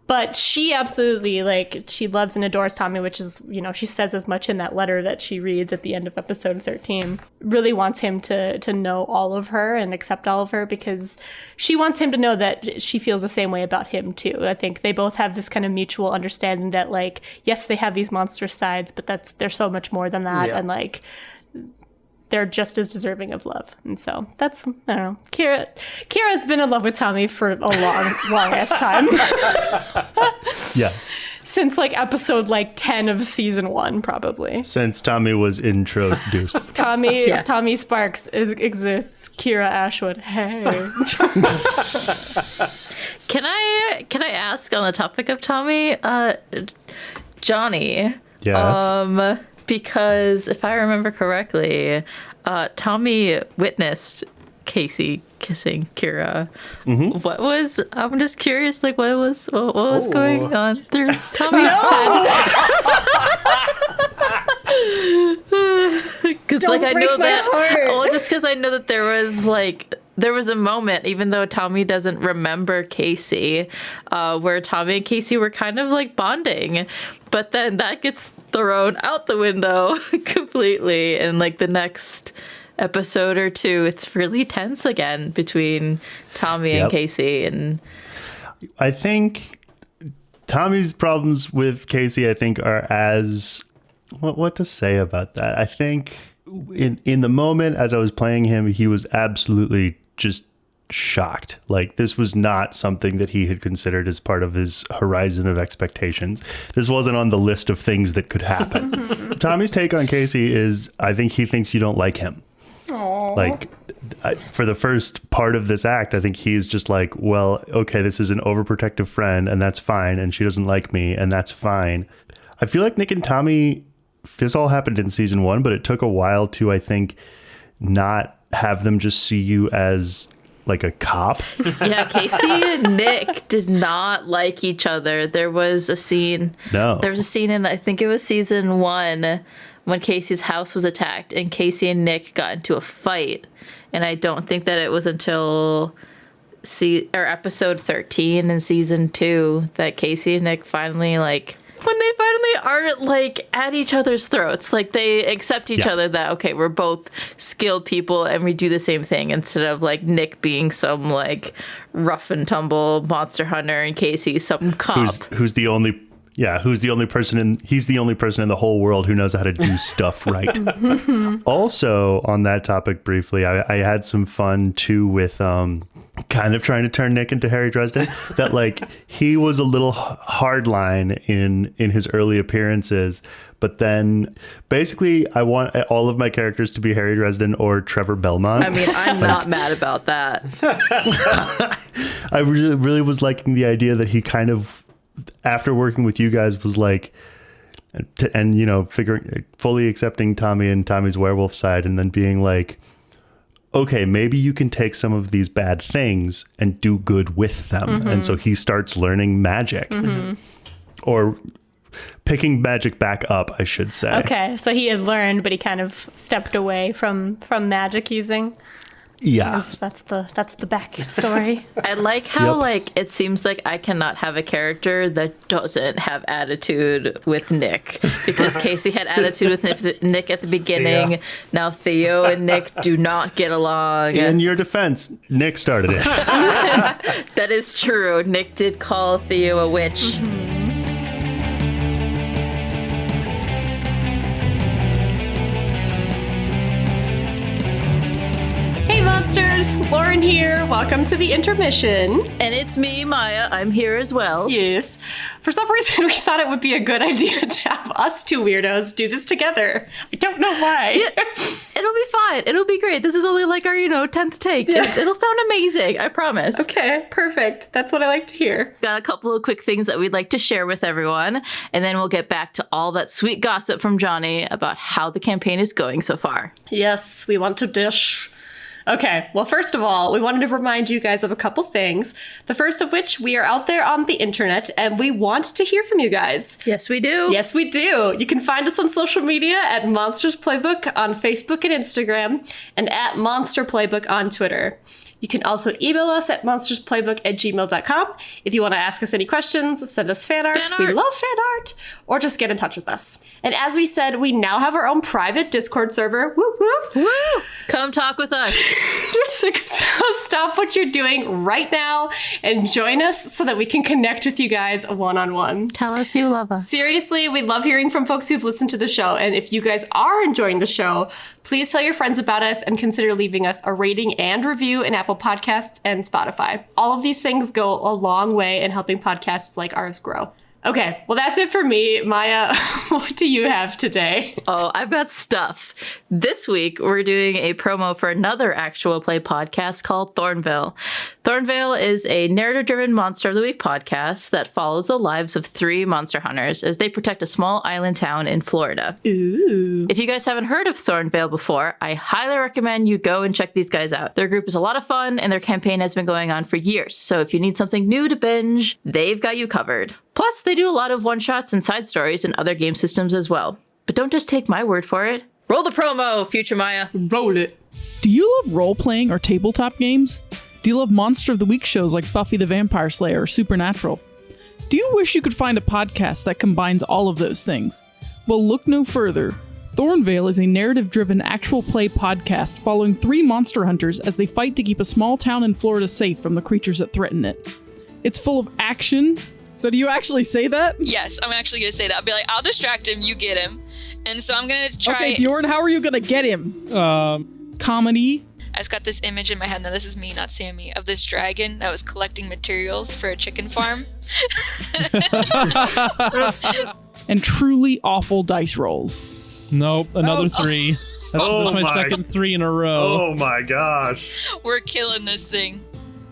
But she absolutely, like, she loves and adores Tommy, which is, she says as much in that letter that she reads at the end of episode 13. Really wants him to know all of her and accept all of her, because she wants him to know that she feels the same way about him too. I think they both have this kind of mutual understanding that, like, yes, they have these monstrous sides, but they're so much more than that. And like, they're just as deserving of love. And so that's, I don't know. Kira's been in love with Tommy for a long ass time. Yes. Since like episode 10 of season 1, probably. Since Tommy was introduced. If Tommy Sparks exists, Kira Ashwood. Hey. Can I ask on the topic of Tommy, Jonny? Yes. Because if I remember correctly, Tommy witnessed Casey kissing Kira. I'm just curious, like, what was going on through Tommy's head? Because like I know that, just because I know that there was a moment, even though Tommy doesn't remember Casey, where Tommy and Casey were kind of like bonding, but then that gets thrown out the window completely. And like the next episode or two, it's really tense again between Tommy and Casey. And I think Tommy's problems with Casey, are as what to say about that. I think in the moment as I was playing him, he was absolutely just shocked. Like, this was not something that he had considered as part of his horizon of expectations. This wasn't on the list of things that could happen. Tommy's take on Casey is, I think he thinks you don't like him. Aww. Like, for the first part of this act, I think he's just like, well, okay, this is an overprotective friend, and that's fine, and she doesn't like me, and that's fine. I feel like Nick and Tommy, this all happened in season 1, but it took a while to, I think, not have them just see you as like a cop. Yeah, Casey and Nick did not like each other. There was a scene. No. There was a scene in, I think it was season 1, when Casey's house was attacked and Casey and Nick got into a fight. And I don't think that it was until episode 13 in season 2 that Casey and Nick finally, like, when they finally aren't, like, at each other's throats. Like, they accept each other that, okay, we're both skilled people and we do the same thing, instead of, like, Nick being some, like, rough and tumble monster hunter and Casey some cop. Who's the only person he's the only person in the whole world who knows how to do stuff right. Also, on that topic briefly, I had some fun too with kind of trying to turn Nick into Harry Dresden. That, like, he was a little hardline in his early appearances, but then basically I want all of my characters to be Harry Dresden or Trevor Belmont. I mean, I'm not mad about that. I really was liking the idea that he kind of, after working with you guys, was like, and you know, fully accepting Tommy and Tommy's werewolf side, and then being like, okay, maybe you can take some of these bad things and do good with them. And so he starts learning magic, or picking magic back up, I should say. Okay, so he has learned, but he kind of stepped away from magic using. Yeah, That's the backstory. I like how like it seems like I cannot have a character that doesn't have attitude with Nick, because Casey had attitude with Nick at the beginning. Yeah. Now Theo and Nick do not get along. In your defense, Nick started it. That is true. Nick did call Theo a witch. Monsters, Lauren here. Welcome to the intermission. And it's me, Miah. I'm here as well. Yes. For some reason, we thought it would be a good idea to have us two weirdos do this together. I don't know why. Yeah, it'll be fine. It'll be great. This is only like our, 10th take. Yeah. It'll sound amazing. I promise. Okay, perfect. That's what I like to hear. Got a couple of quick things that we'd like to share with everyone, and then we'll get back to all that sweet gossip from Jonny about how the campaign is going so far. Yes, we want to dish. Okay, well, first of all, we wanted to remind you guys of a couple things. The first of which, we are out there on the internet, and we want to hear from you guys. Yes, we do. Yes, we do. You can find us on social media at Monsters Playbook on Facebook and Instagram, and at Monster Playbook on Twitter. You can also email us at monstersplaybook@gmail.com. If you want to ask us any questions, send us fan art. We love fan art. Or just get in touch with us. And as we said, we now have our own private Discord server. Woo woo! Woo! Come talk with us. So stop what you're doing right now and join us so that we can connect with you guys one-on-one. Tell us you love us. Seriously, we love hearing from folks who've listened to the show. And if you guys are enjoying the show, please tell your friends about us and consider leaving us a rating and review in Apple Podcasts and Spotify. All of these things go a long way in helping podcasts like ours grow. Okay, well, that's it for me. Miah, what do you have today? Oh, I've got stuff. This week, we're doing a promo for another actual play podcast called Thornvale. Thornvale is a narrative-driven Monster of the Week podcast that follows the lives of 3 monster hunters as they protect a small island town in Florida. Ooh. If you guys haven't heard of Thornvale before, I highly recommend you go and check these guys out. Their group is a lot of fun, and their campaign has been going on for years. So if you need something new to binge, they've got you covered. Plus, they do a lot of one-shots and side stories in other game systems as well. But don't just take my word for it. Roll the promo, future Miah. Roll it. Do you love role-playing or tabletop games? Do you love Monster of the Week shows like Buffy the Vampire Slayer or Supernatural? Do you wish you could find a podcast that combines all of those things? Well, look no further. Thornvale is a narrative-driven actual play podcast following 3 monster hunters as they fight to keep a small town in Florida safe from the creatures that threaten it. It's full of action. So do you actually say that? Yes, I'm actually going to say that. I'll be like, I'll distract him, you get him. And so I'm going to try... Okay, Bjorn, how are you going to get him? Comedy. I just got this image in my head, now this is me, not Sammy, of this dragon that was collecting materials for a chicken farm. And truly awful dice rolls. Nope, another 3. That's my second 3 in a row. Oh my gosh. We're killing this thing.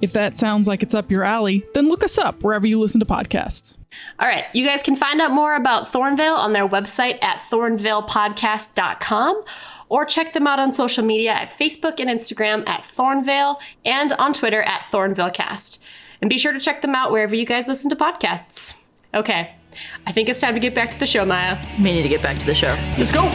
If that sounds like it's up your alley, then look us up wherever you listen to podcasts. All right. You guys can find out more about Thornvale on their website at thornvalepodcast.com or check them out on social media at Facebook and Instagram at Thornvale and on Twitter at ThornvaleCast. And be sure to check them out wherever you guys listen to podcasts. Okay. I think it's time to get back to the show, Miah. We need to get back to the show. Let's go.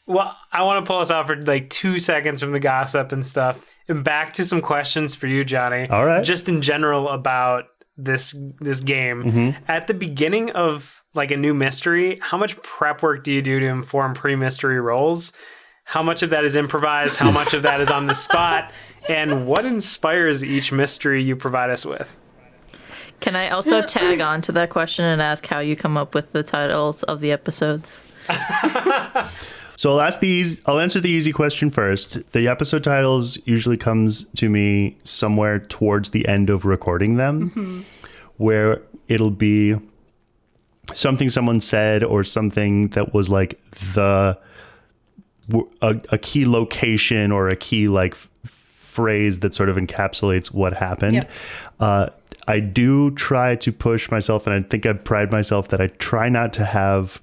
Well, I want to pull us out for like 2 seconds from the gossip and stuff, and back to some questions for you, Jonny. All right. Just in general about this game. At the beginning of like a new mystery, how much prep work do you do to inform pre-mystery rolls? How much of that is improvised? How much of that is on the spot? And what inspires each mystery you provide us with? Can I also tag on to that question and ask how you come up with the titles of the episodes? So I'll answer the easy question first. The episode titles usually comes to me somewhere towards the end of recording them, where it'll be something someone said or something that was like a key location or a key like phrase that sort of encapsulates what happened. Yep. I do try to push myself, and I think I pride myself that I try not to have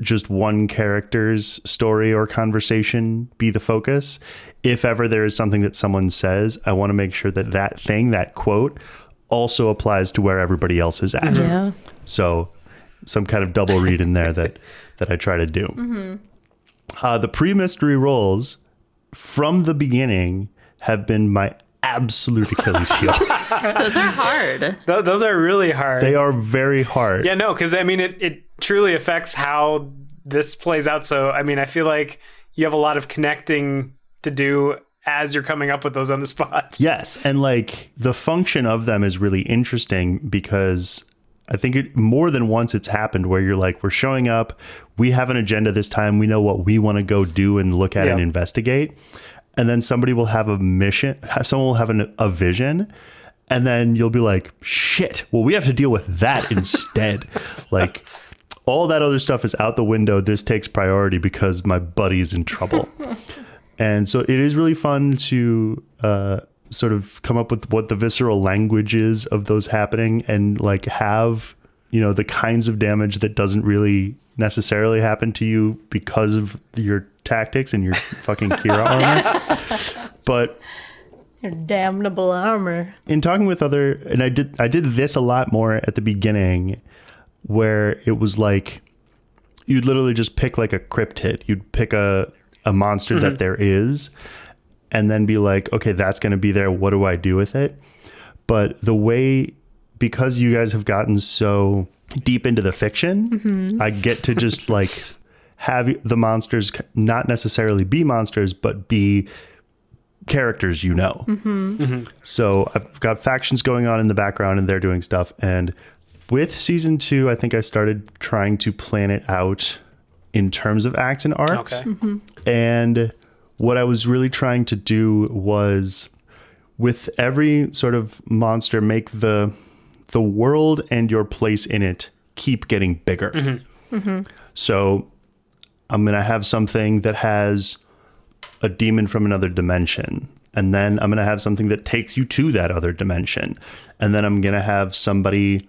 just one character's story or conversation be the focus. If ever there is something that someone says, I want to make sure that that thing, that quote, also applies to where everybody else is at. Yeah. So some kind of double read in there that I try to do. The pre-mystery rolls from the beginning have been my absolute Achilles heel. Those are hard. Those are really hard. They are very hard. Yeah, no, because I mean, it truly affects how this plays out. So, I mean, I feel like you have a lot of connecting to do as you're coming up with those on the spot. Yes. And like the function of them is really interesting because I think more than once it's happened where you're like, we're showing up, we have an agenda this time, we know what we want to go do and look at and investigate. And then somebody will have a mission, someone will have a vision, and then you'll be like, shit, well, we have to deal with that instead. Like, all that other stuff is out the window. This takes priority because my buddy's in trouble. And so it is really fun to sort of come up with what the visceral language is of those happening and like have, you know, the kinds of damage that doesn't really necessarily happen to you because of your tactics and your fucking Kira armor. But your damnable armor. In talking with other, and I did this a lot more at the beginning, where it was like you'd literally just pick like a crypt hit. You'd pick a monster that there is, and then be like, okay, that's going to be there. What do I do with it? But the way, because you guys have gotten so deep into the fiction, I get to just like have the monsters not necessarily be monsters, but be characters, you know. So I've got factions going on in the background and they're doing stuff. And with season 2, I think I started trying to plan it out in terms of acts and arcs. Okay. And what I was really trying to do was with every sort of monster, make the world and your place in it keep getting bigger. So I'm going to have something that has a demon from another dimension. And then I'm going to have something that takes you to that other dimension. And then I'm going to have somebody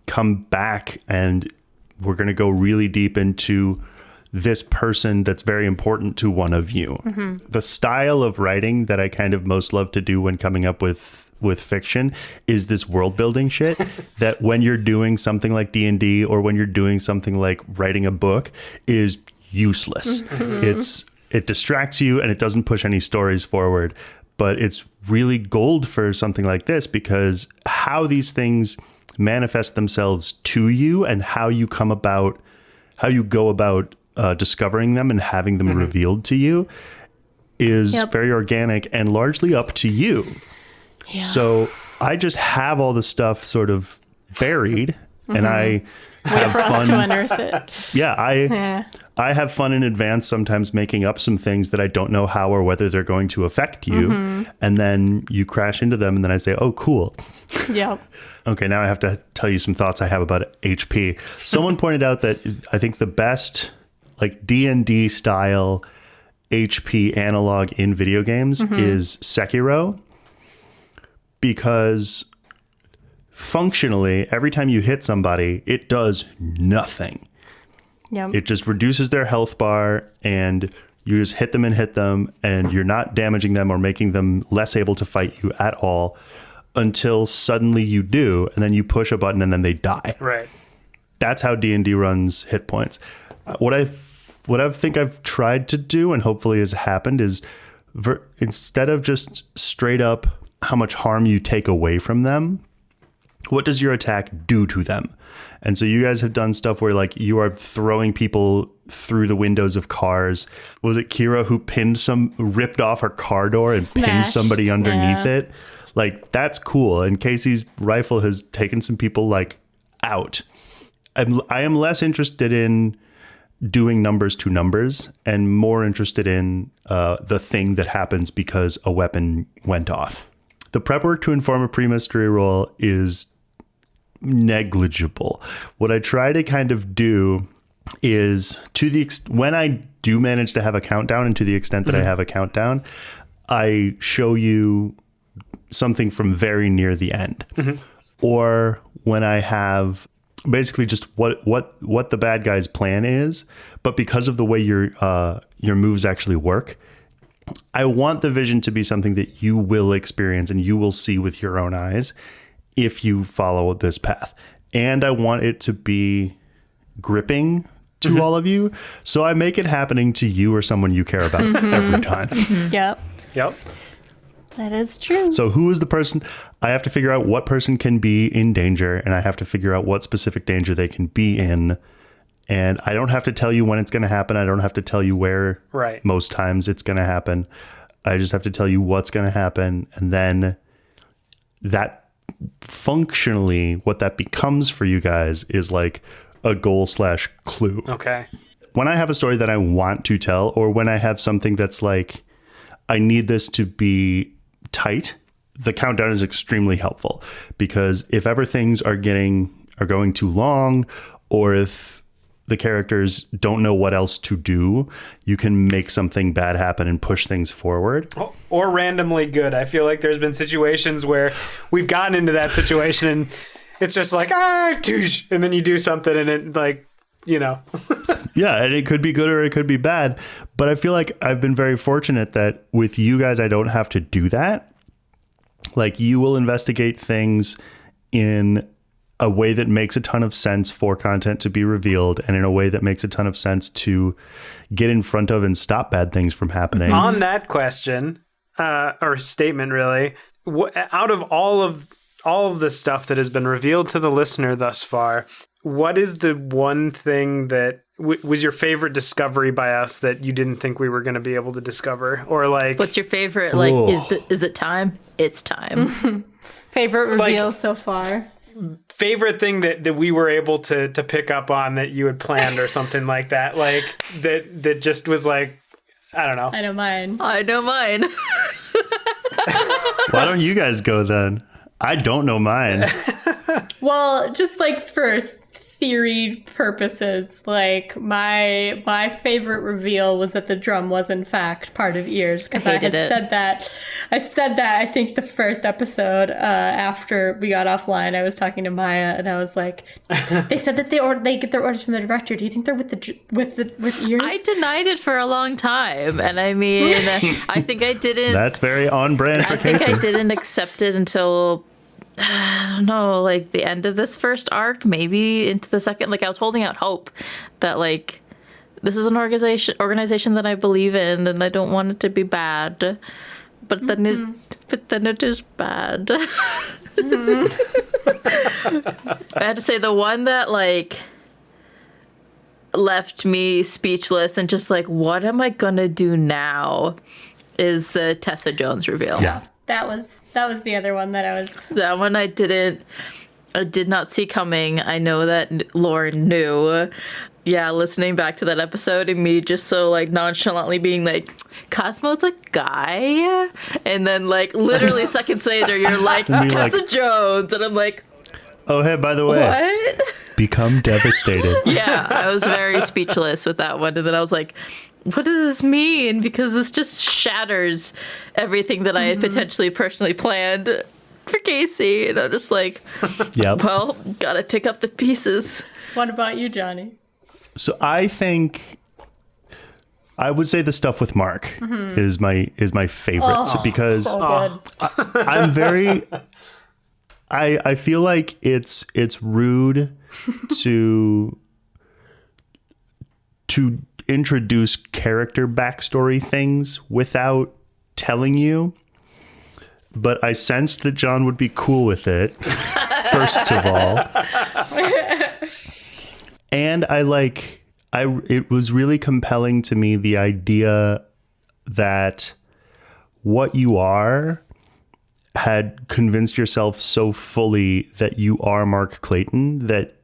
come back and we're going to go really deep into this person that's very important to one of you. The style of writing that I kind of most love to do when coming up with fiction is this world building shit that when you're doing something like D&D or when you're doing something like writing a book is useless. It distracts you and it doesn't push any stories forward, but it's really gold for something like this because how these things manifest themselves to you and how you go about discovering them and having them revealed to you is very organic and largely up to you. Yeah. So I just have all the stuff sort of buried and I have for fun us to unearth it. I have fun in advance sometimes making up some things that I don't know how or whether they're going to affect you. And then you crash into them and then I say, oh, cool. Yep. Okay, now I have to tell you some thoughts I have about HP. Someone pointed out that I think the best like D&D style HP analog in video games is Sekiro, because functionally, every time you hit somebody, it does nothing. Yep. It just reduces their health bar, and you just hit them, and you're not damaging them or making them less able to fight you at all until suddenly you do, and then you push a button and then they die. Right. That's how D&D runs hit points. What I think I've tried to do, and hopefully has happened, is instead of just straight up how much harm you take away from them, what does your attack do to them? And so you guys have done stuff where like you are throwing people through the windows of cars. Was it Kira who ripped off her car door and pinned somebody underneath it? Like, that's cool. And Casey's rifle has taken some people like out. I am less interested in doing numbers to numbers and more interested in the thing that happens because a weapon went off. The prep work to inform a pre-mystery roll is negligible. What I try to kind of do is, when I do manage to have a countdown, and to the extent that I have a countdown, I show you something from very near the end. Or when I have basically just what the bad guy's plan is, but because of the way your moves actually work, I want the vision to be something that you will experience and you will see with your own eyes if you follow this path. And I want it to be gripping to all of you. So I make it happening to you or someone you care about every time. Yep. That is true. So who is the person? I have to figure out what person can be in danger, and I have to figure out what specific danger they can be in. And I don't have to tell you when it's going to happen. I don't have to tell you where most times it's going to happen. I just have to tell you what's going to happen. And then that functionally, what that becomes for you guys is like a goal/clue. Okay. When I have a story that I want to tell, or when I have something that's like, I need this to be tight, the countdown is extremely helpful, because if ever things are going too long, or if the characters don't know what else to do, you can make something bad happen and push things forward. Or randomly good. I feel like there's been situations where we've gotten into that situation and it's just like, touche, and then you do something and it like, Yeah, and it could be good or it could be bad. But I feel like I've been very fortunate that with you guys, I don't have to do that. Like, you will investigate things in a way that makes a ton of sense for content to be revealed, and in a way that makes a ton of sense to get in front of and stop bad things from happening. On that question, or statement really, out of all of the stuff that has been revealed to the listener thus far, what is the one thing that was your favorite discovery by us that you didn't think we were going to be able to discover? Or like, what's your favorite? Like, is it time? It's time. Favorite reveal so far? Favorite thing that we were able to pick up on that you had planned or something like that, like that just was like, I don't know. I know mine. Why don't you guys go then? I don't know mine. Well, just like for theory purposes, like my favorite reveal was that the drum was in fact part of Ears, because I had said that. I said that I think the first episode after we got offline, I was talking to Miah and I was like, they said that they get their orders from the director. Do you think they're with Ears? I denied it for a long time, and I mean, I think I didn't. That's very on brand for Casey. I think I didn't accept it until, I don't know, like the end of this first arc, maybe into the second. Like, I was holding out hope that like this is an organization that I believe in, and I don't want it to be bad. But then it is bad. I had to say, the one that like left me speechless and just like, what am I gonna do now, is the Tessa Jones reveal. Yeah. That was the other one that I was... That one I did not see coming. I know that Lauren knew. Yeah, listening back to that episode and me just so like nonchalantly being like, Cosmo's a guy? And then like literally seconds later you're like, Tessa Jones, and I'm like, oh hey, by the way, what? Become devastated. Yeah, I was very speechless with that one, and then I was like, what does this mean? Because this just shatters everything that I had potentially personally planned for Casey. And I'm just like, Yep. well, gotta pick up the pieces. What about you, Jonny? So I think I would say the stuff with Mark is my favorite because So good. I'm very I feel like it's rude to introduce character backstory things without telling you. But I sensed that John would be cool with it, first of all. And it was really compelling to me, the idea that what you are had convinced yourself so fully that you are Mark Clayton that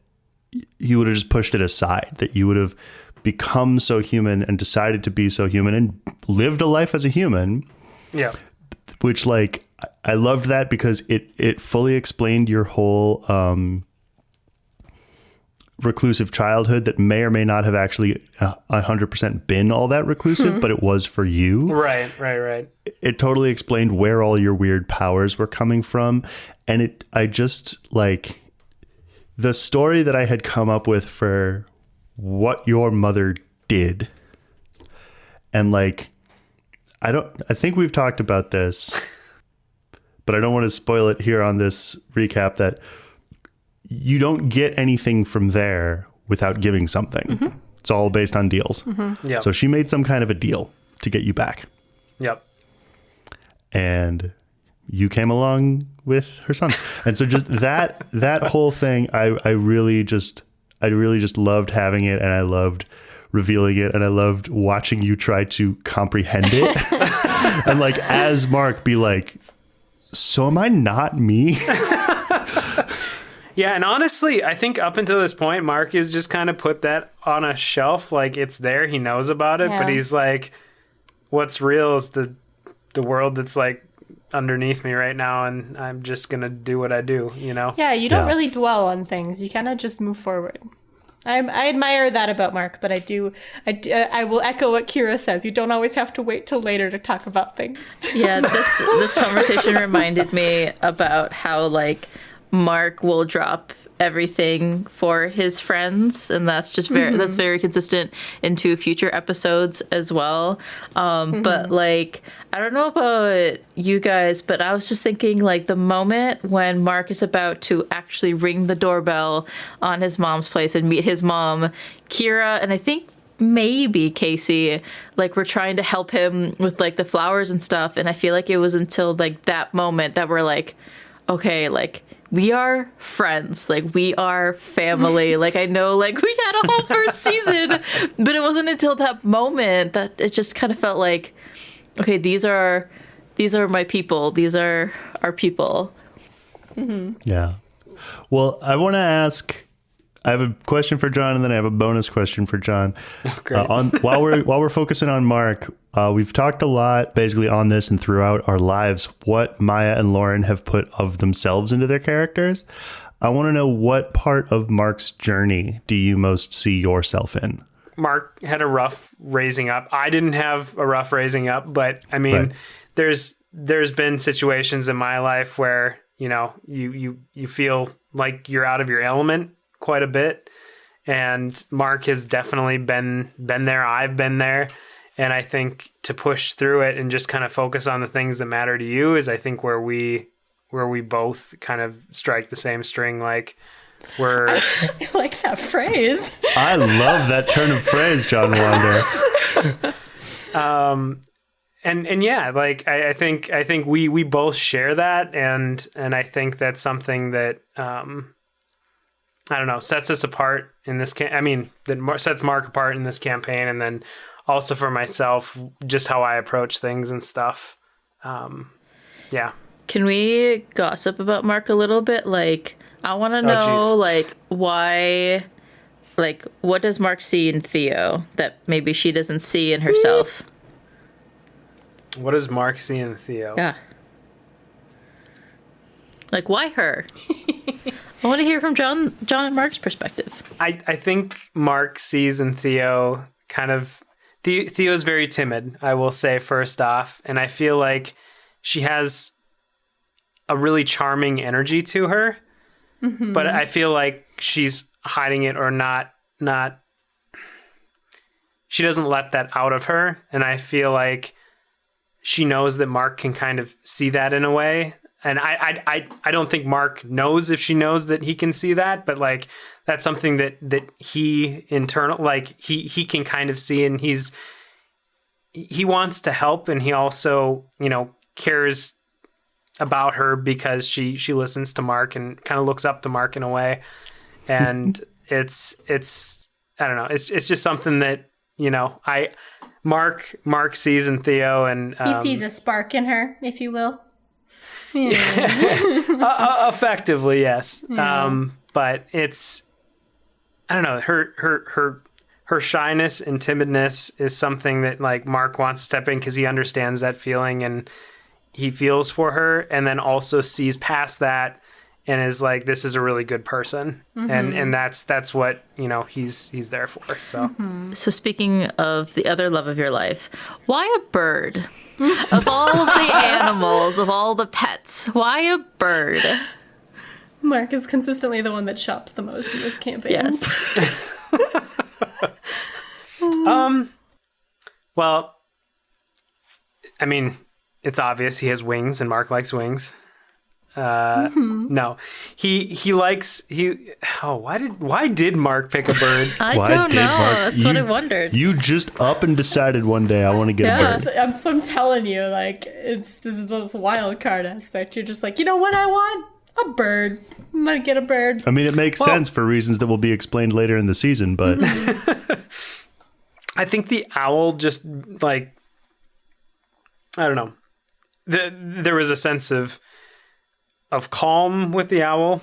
you would have just pushed it aside, that you would have become so human and decided to be so human and lived a life as a human. Yeah. Which, like, I loved that because it fully explained your whole reclusive childhood that may or may not have actually 100% been all that reclusive, but it was for you. Right. It totally explained where all your weird powers were coming from. And I just, like, the story that I had come up with for what your mother did, and, like, I think we've talked about this, but I don't want to spoil it here on this recap, that you don't get anything from there without giving something. It's all based on deals. Yep. So she made some kind of a deal to get you back. Yep. And you came along with her son. And so just that whole thing, I really just loved having it, and I loved revealing it, and I loved watching you try to comprehend it. And, like, as Mark, be like, so am I not me? Yeah, and honestly, I think up until this point, Mark has just kind of put that on a shelf. Like, it's there, he knows about it, but he's like, what's real is the world that's, like, underneath me right now, and I'm just gonna do what I do, you know? Yeah, you don't really dwell on things. You kind of just move forward. I admire that about Mark, but I will echo what Kira says. You don't always have to wait till later to talk about things. Yeah, this conversation reminded me about how, like, Mark will drop everything for his friends, and that's just that's very consistent into future episodes as well. But, like, I don't know about you guys, but I was just thinking, like, the moment when Mark is about to actually ring the doorbell on his mom's place and meet his mom, Kira, and I think maybe Casey, like, we're trying to help him with, like, the flowers and stuff, and I feel like it was until, like, that moment that we're like, okay, like, we are friends, like, we are family. Like, I know, like, we had a whole first season, but it wasn't until that moment that it just kind of felt like, okay, these are my people, these are our people. Yeah. Well, I want to ask, I have a question for John, and then I have a bonus question for John. Great. While we're focusing on Mark, we've talked a lot basically on this and throughout our lives what Miah and Lauren have put of themselves into their characters. I want to know, what part of Mark's journey do you most see yourself in? Mark had a rough raising up. I didn't have a rough raising up, but I mean, there's been situations in my life where, you know, you feel like you're out of your element quite a bit, and Mark has definitely been there. I've been there, and I think to push through it and just kind of focus on the things that matter to you is, I think, where we both kind of strike the same string. Like, we're I like that phrase. I love that turn of phrase, John Wander. And yeah, like, I think we both share that, and I think that's something that I don't know, sets us apart in this that sets Mark apart in this campaign, and then also for myself, just how I approach things and stuff. Yeah. Can we gossip about Mark a little bit? Like, I want to know, like, why, like, what does Mark see in Theo that maybe she doesn't see in herself? What does Mark see in Theo? Yeah. Like, why her? I want to hear from John and Mark's perspective. I think Mark sees in Theo kind of Theo's very timid, I will say, first off. And I feel like she has a really charming energy to her. Mm-hmm. But I feel like she's hiding it or not. She doesn't let that out of her. And I feel like she knows that Mark can kind of see that in a way. And I don't think Mark knows if she knows that he can see that, but like that's something that he he can kind of see, and he wants to help, and he also, you know, cares about her because she listens to Mark and kind of looks up to Mark in a way. And it's I don't know, it's just something that, you know, Mark sees in Theo, and he sees a spark in her, if you will. Effectively, yes. Yeah. But it's, I don't know, her shyness and timidness is something that like Mark wants to step in because he understands that feeling and he feels for her, and then also sees past that and is like, this is a really good person. Mm-hmm. And that's what, you know, he's there for. So So speaking of the other love of your life, why a bird? Of all of the animals, of all the pets, why a bird? Mark is consistently the one that shops the most in this campaign. Yes. Well, I mean, it's obvious he has wings, and Mark likes wings. No, why did Mark pick a bird? I don't know. That's what I wondered. You just up and decided one day I want to get a bird. I'm telling you, like, this is this wild card aspect. You're just like, you know what I want? A bird. I'm gonna get a bird. I mean, it makes sense for reasons that will be explained later in the season, but I think the owl just, like, I don't know. There was a sense of calm with the owl.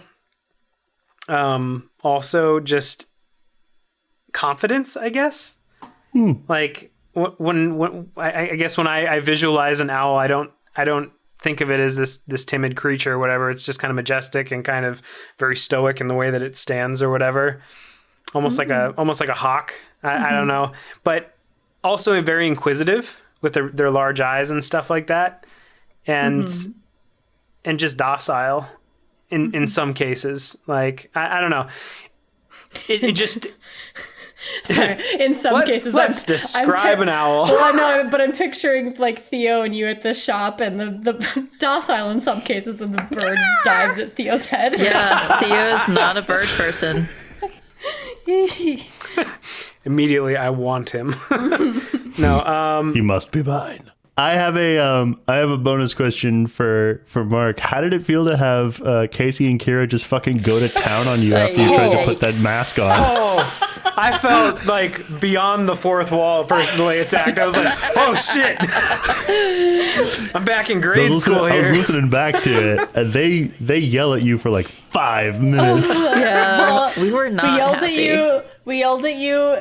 Also just confidence, I guess. Like when I guess when I visualize an owl, I don't think of it as this timid creature or whatever. It's just kind of majestic and kind of very stoic in the way that it stands or whatever. Almost like a hawk. I don't know, but also very inquisitive with their large eyes and stuff like that. And just docile in some cases. Like, I don't know. It just... Sorry, in some cases... Let's describe an owl. Well, I know, but I'm picturing, like, Theo and you at the shop, and the docile in some cases, and the bird dives at Theo's head. Yeah, Theo is not a bird person. Immediately, I want him. No, he must be mine. I have a bonus question for Mark. How did it feel to have Casey and Kira just fucking go to town on you after you tried to put that mask on? Oh, I felt like beyond the fourth wall, personally attacked. I was like, oh shit, I'm back in grade school here. I was listening back to it, and they yell at you for like 5 minutes. Yeah, we were not happy. We yelled at you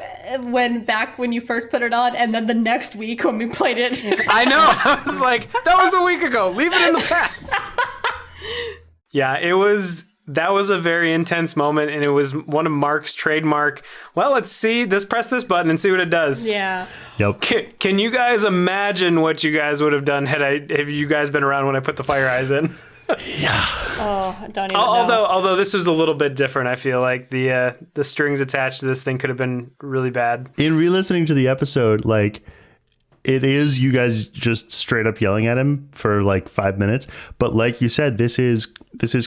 when you first put it on, and then the next week when we played it. I know. I was like, that was a week ago. Leave it in the past. Yeah, that was a very intense moment, and it was one of Mark's trademark. Well, let's press this button and see what it does. Yeah. Yep. Can you guys imagine what you guys would have done have you guys been around when I put the fire eyes in? Yeah. Oh, I don't even know. Although this was a little bit different, I feel like the strings attached to this thing could have been really bad. In re-listening to the episode, like, it is you guys just straight up yelling at him for like 5 minutes, but like you said, this is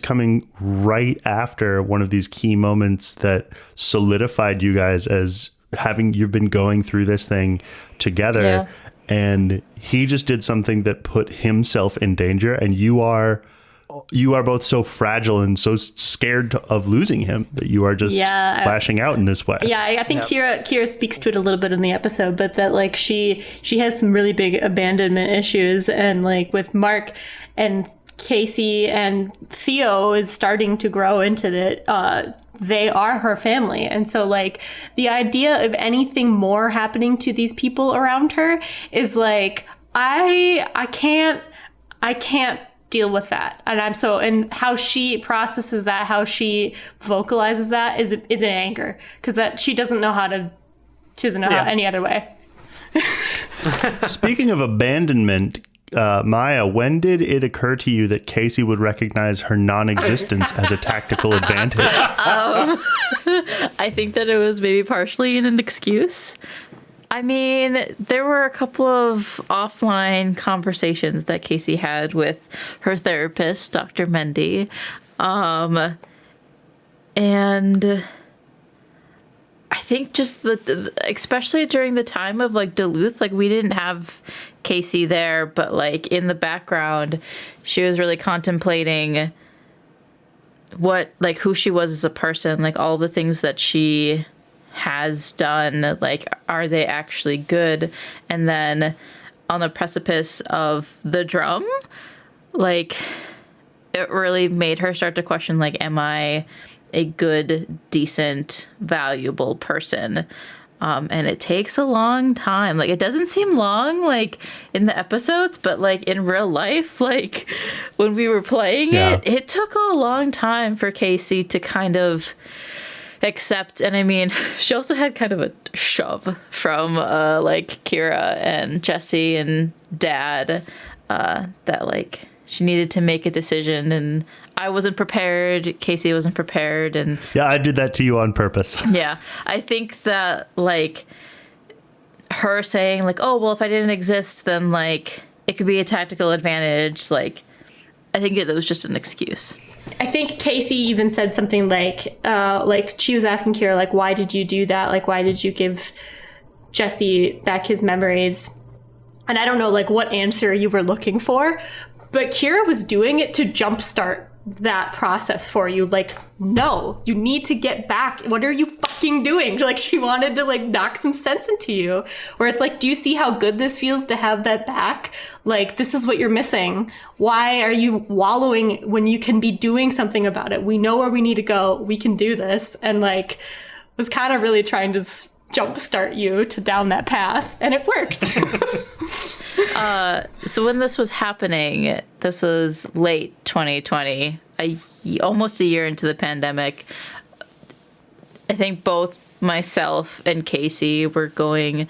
coming right after one of these key moments that solidified you guys as you've been going through this thing together. Yeah. And he just did something that put himself in danger, and you are both so fragile and so scared of losing him that you are just lashing out in this way. Yeah, I think Kira speaks to it a little bit in the episode, but that like she has some really big abandonment issues, and like with Mark and Casey and Theo is starting to grow into that. They are her family, and so like the idea of anything more happening to these people around her is like I can't deal with that. And how she processes that, how she vocalizes that is in anger, because that she doesn't know how any other way. Speaking of abandonment, Miah, when did it occur to you that Casey would recognize her non-existence as a tactical advantage? I think that it was maybe partially an excuse. I mean, there were a couple of offline conversations that Casey had with her therapist, Dr. Mendy. And I think just especially during the time of like Duluth, like we didn't have Casey there, but like in the background, she was really contemplating who she was as a person, like all the things that she has done, like are they actually good? And then on the precipice of the drum, like it really made her start to question, like, am I a good, decent, valuable person? And it takes a long time. Like, it doesn't seem long, like, in the episodes, but, like, in real life, like, when we were playing it took a long time for Casey to kind of accept. And I mean, she also had kind of a shove from, like, Kira and Jesse and Dad, that, like, she needed to make a decision, and I wasn't prepared. Casey wasn't prepared. And yeah, I did that to you on purpose. Yeah. I think that, like, her saying, like, oh, well, if I didn't exist, then, like, it could be a tactical advantage. Like, I think it was just an excuse. I think Casey even said something like she was asking Kira, like, why did you do that? Like, why did you give Jesse back his memories? And I don't know, like, what answer you were looking for, but Kira was doing it to jumpstart that process for you. Like, no, you need to get back. What are you fucking doing? Like, she wanted to, like, knock some sense into you, where it's like, do you see how good this feels to have that back? Like, this is what you're missing. Why are you wallowing when you can be doing something about it? We know where we need to go. We can do this. And, like, was kind of really trying to jumpstart you to down that path, and it worked. So when this was happening, this was late 2020, almost a year into the pandemic. I think both myself and Casey were going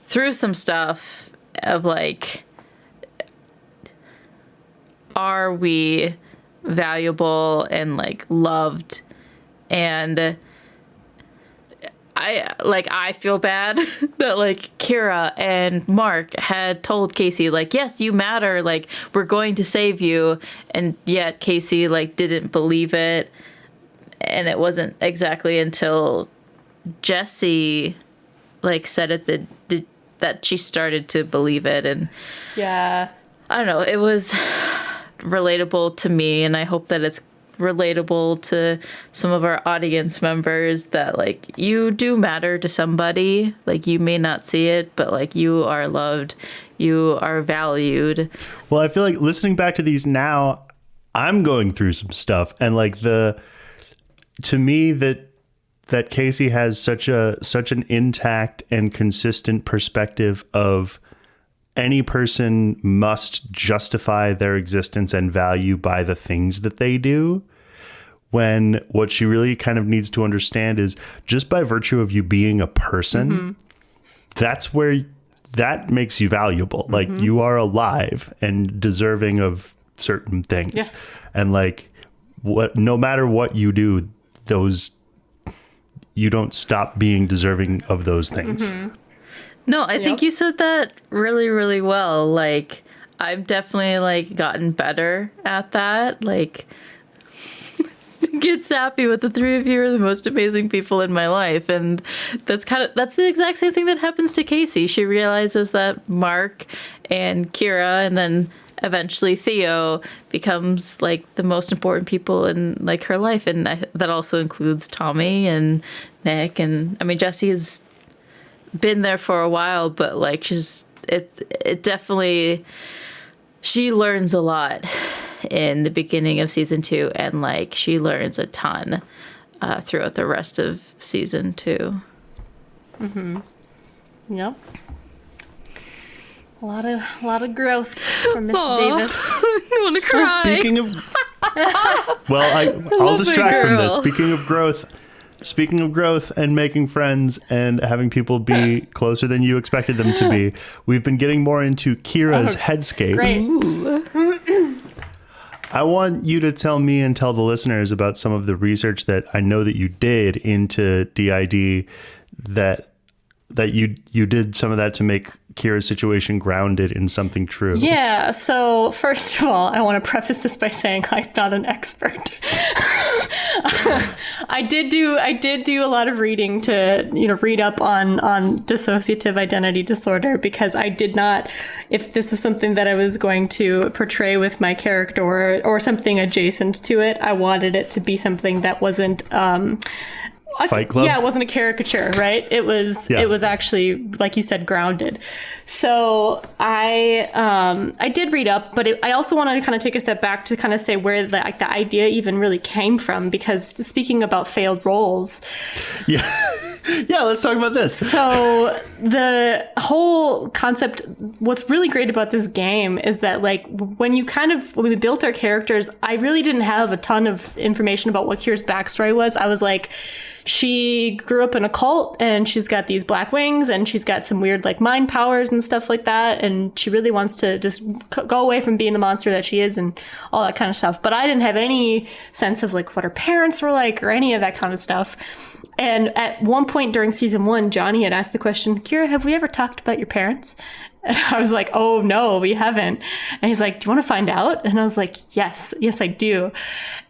through some stuff of, like, are we valuable and, like, loved? And I feel bad that, like, Kira and Mark had told Casey, like, yes, you matter, like, we're going to save you, and yet Casey, like, didn't believe it. And it wasn't exactly until Jesse, like, said it that she started to believe it. And Yeah. I don't know, it was relatable to me, and I hope that it's relatable to some of our audience members, that, like, you do matter to somebody. Like, you may not see it, but, like, you are loved, you are valued. Well, I feel like listening back to these now, I'm going through some stuff, and, like, to me that Casey has such an intact and consistent perspective of any person must justify their existence and value by the things that they do, when what she really kind of needs to understand is just by virtue of you being a person, that's where that makes you valuable. Like, you are alive and deserving of certain things. Yes. And, like, no matter what you do, you don't stop being deserving of those things. No, I think you said that really, really well. Like, I've definitely, like, gotten better at that. Like, get sappy with the three of you are the most amazing people in my life. And that's the exact same thing that happens to Casey. She realizes that Mark and Kira, and then eventually Theo, becomes, like, the most important people in, like, her life. And that also includes Tommy and Nick. And I mean, Jesse has been there for a while, but, like, it definitely, she learns a lot in the beginning of season 2, and, like, she learns a ton throughout the rest of season 2. Yep. A lot of growth from Miss Davis. I want to cry. Speaking of, well, I'll distract from this. Speaking of growth, Speaking of growth and making friends and having people be closer than you expected them to be, we've been getting more into Kira's headscape. Great. I want you to tell me and tell the listeners about some of the research that I know that you did into DID, that you did some of that to make Kira's situation grounded in something true. Yeah, so first of all, I want to preface this by saying I'm not an expert. I did do a lot of reading to, read up on dissociative identity disorder, because I did not, if this was something that I was going to portray with my character or something adjacent to it, I wanted it to be something that wasn't Fight Club? Yeah, it wasn't a caricature, right? It was actually, like you said, grounded. So I did read up, but I also wanted to kind of take a step back to kind of say where the idea even really came from, because speaking about failed roles. Yeah. Yeah, let's talk about this. So the whole concept, what's really great about this game is that when we built our characters, I really didn't have a ton of information about what Kira's backstory was. I was like, she grew up in a cult and she's got these black wings and she's got some weird mind powers and stuff like that. And she really wants to just go away from being the monster that she is and all that kind of stuff. But I didn't have any sense of what her parents were like or any of that kind of stuff. And at one point during season 1, Jonny had asked the question, Kira, have we ever talked about your parents? And I was like, oh, no, we haven't. And he's like, do you want to find out? And I was like, yes, I do.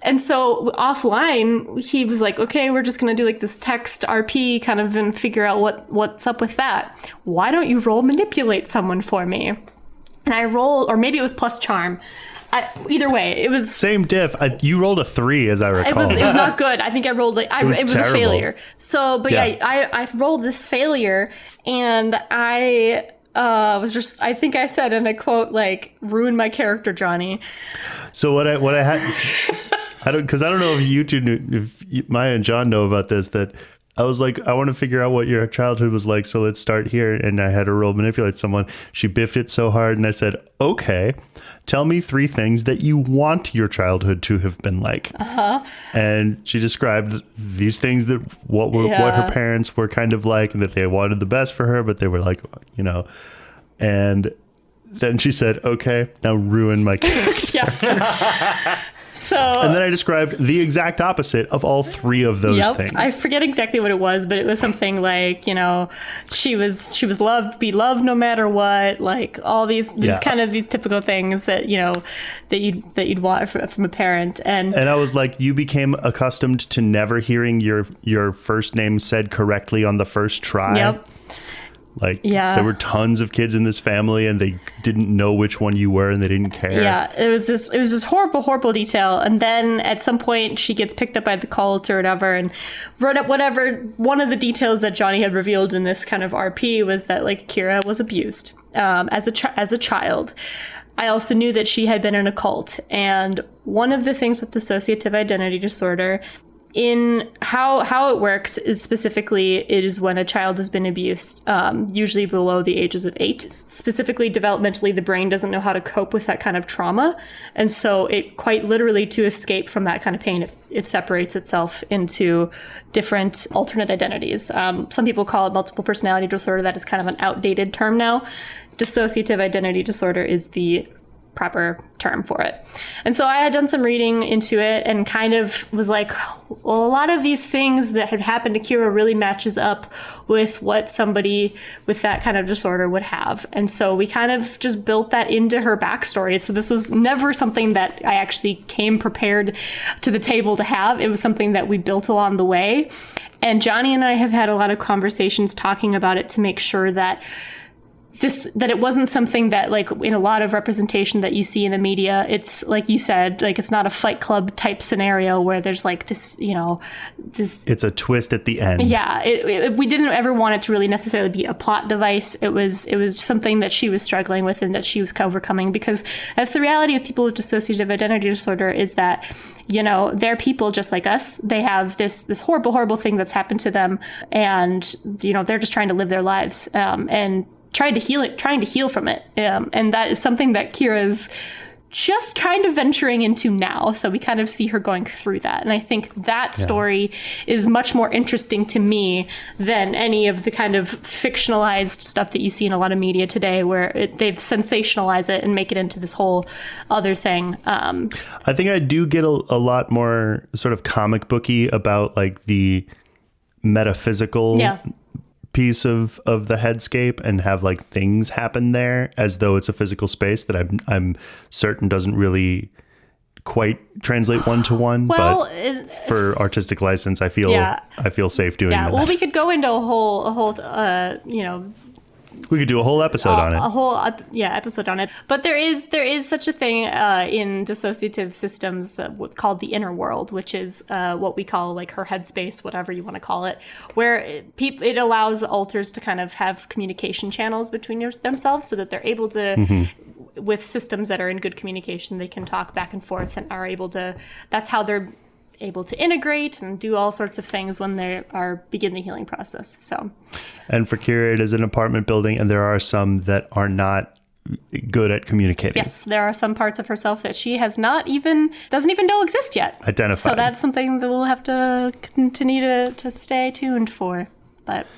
And so offline, he was like, okay, we're just going to do this text RP kind of and figure out what's up with that. Why don't you roll manipulate someone for me? And I rolled, or maybe it was plus charm. Either way, it was same diff. You rolled a 3, as I recall. It was not good. I think I rolled it was a failure. So, but yeah, I rolled this failure, and I was just, I think I said in a quote ruin my character, Jonny. So what I had, I don't know if you two knew, if Miah and John know about this, that I was like, I want to figure out what your childhood was like, so let's start here. And I had to roll manipulate someone. She biffed it so hard, and I said, okay, tell me 3 things that you want your childhood to have been like. And she described these things, that what her parents were kind of like, and that they wanted the best for her, but they were and then she said, okay, now ruin my character. So, and then I described the exact opposite of all 3 of those things. I forget exactly what it was, but it was something she was loved, be loved no matter what, all these kind of these typical things that you'd want from a parent. And I was like, you became accustomed to never hearing your first name said correctly on the first try. Yep. There were tons of kids in this family and they didn't know which one you were and they didn't care. Yeah, it was this horrible detail. And then at some point she gets picked up by the cult or whatever and wrote up whatever. One of the details that Jonny had revealed in this kind of RP was that Kira was abused as a child. I also knew that she had been in a cult. And one of the things with dissociative identity disorder, in how it works is specifically it is when a child has been abused, usually below the ages of 8. Specifically, developmentally, the brain doesn't know how to cope with that kind of trauma. And so it quite literally, to escape from that kind of pain, it separates itself into different alternate identities. Some people call it multiple personality disorder. That is kind of an outdated term now. Dissociative identity disorder is the proper term for it. And so I had done some reading into it and kind of was like, well, a lot of these things that had happened to Kira really matches up with what somebody with that kind of disorder would have. And so we kind of just built that into her backstory. So this was never something that I actually came prepared to the table to have. It was something that we built along the way. And Jonny and I have had a lot of conversations talking about it to make sure that it wasn't something that in a lot of representation that you see in the media, it's like you said, it's not a Fight Club type scenario where there's this, it's a twist at the end. Yeah. We didn't ever want it to really necessarily be a plot device. It was something that she was struggling with and that she was overcoming, because that's the reality of people with dissociative identity disorder, is that, they're people just like us. They have this horrible thing that's happened to them, and, they're just trying to live their lives. And trying to heal from it. And that is something that Kira's just kind of venturing into now. So we kind of see her going through that. And I think that story is much more interesting to me than any of the kind of fictionalized stuff that you see in a lot of media today, where they've sensationalized it and make it into this whole other thing. I think I do get a lot more sort of comic booky about like the metaphysical piece of the headscape, and have like things happen there as though it's a physical space that I'm certain doesn't really quite translate one to one. Well, but for artistic license, I feel safe doing that. Well, we could go into a whole we could do a whole episode on it. A whole episode on it. But there is such a thing in dissociative systems called the inner world, which is what we call like her headspace, whatever you want to call it, where it allows the alters to kind of have communication channels between themselves, so that they're able to, with systems that are in good communication, they can talk back and forth and are able to. That's how they're able to integrate and do all sorts of things when they begin the healing process. So, and for Kira, it is an apartment building, and there are some that are not good at communicating. Yes, there are some parts of herself that she doesn't even know exist yet. Identified. So that's something that we'll have to continue to stay tuned for. But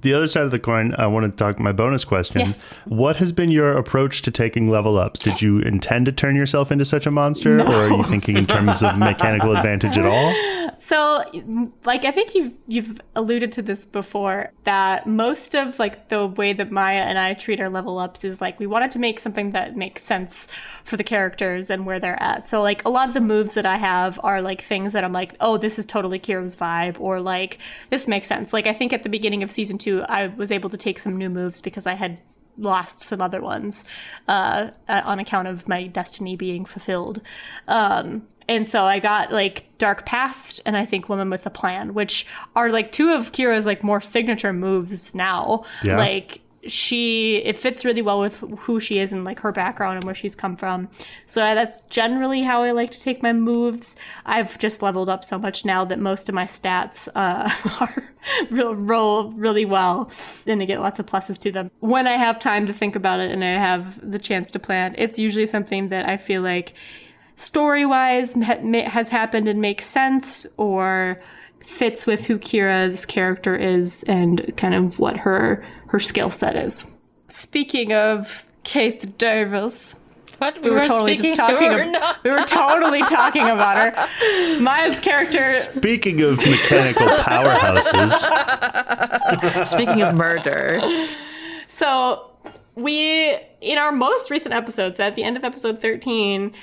the other side of the coin, I want to talk my bonus question. Yes. What has been your approach to taking level ups? Did you intend to turn yourself into such a monster? No. Or are you thinking in terms of mechanical advantage at all? So, like, I think you've alluded to this before, that most of like the way that Miah and I treat our level ups is like we wanted to make something that makes sense for the characters and where they're at. So like a lot of the moves that I have are like things that I'm like, oh, this is totally Kira's vibe, or like this makes sense. Like I think at the beginning of season 2, I was able to take some new moves because I had lost some other ones on account of my destiny being fulfilled. And so I got like Dark Past and I think Woman with a Plan, which are like two of Kira's like more signature moves now. Yeah. Like it fits really well with who she is and like her background and where she's come from. So that's generally how I like to take my moves. I've just leveled up so much now that most of my stats roll really well, and I get lots of pluses to them. When I have time to think about it and I have the chance to plan, it's usually something that I feel like story-wise has happened and makes sense, or fits with who Kira's character is and kind of what her skill set is. Speaking of Case Davis, What? we were totally talking about her. Maya's character. Speaking of mechanical powerhouses. Speaking of murder. So in our most recent episodes, at the end of episode 13,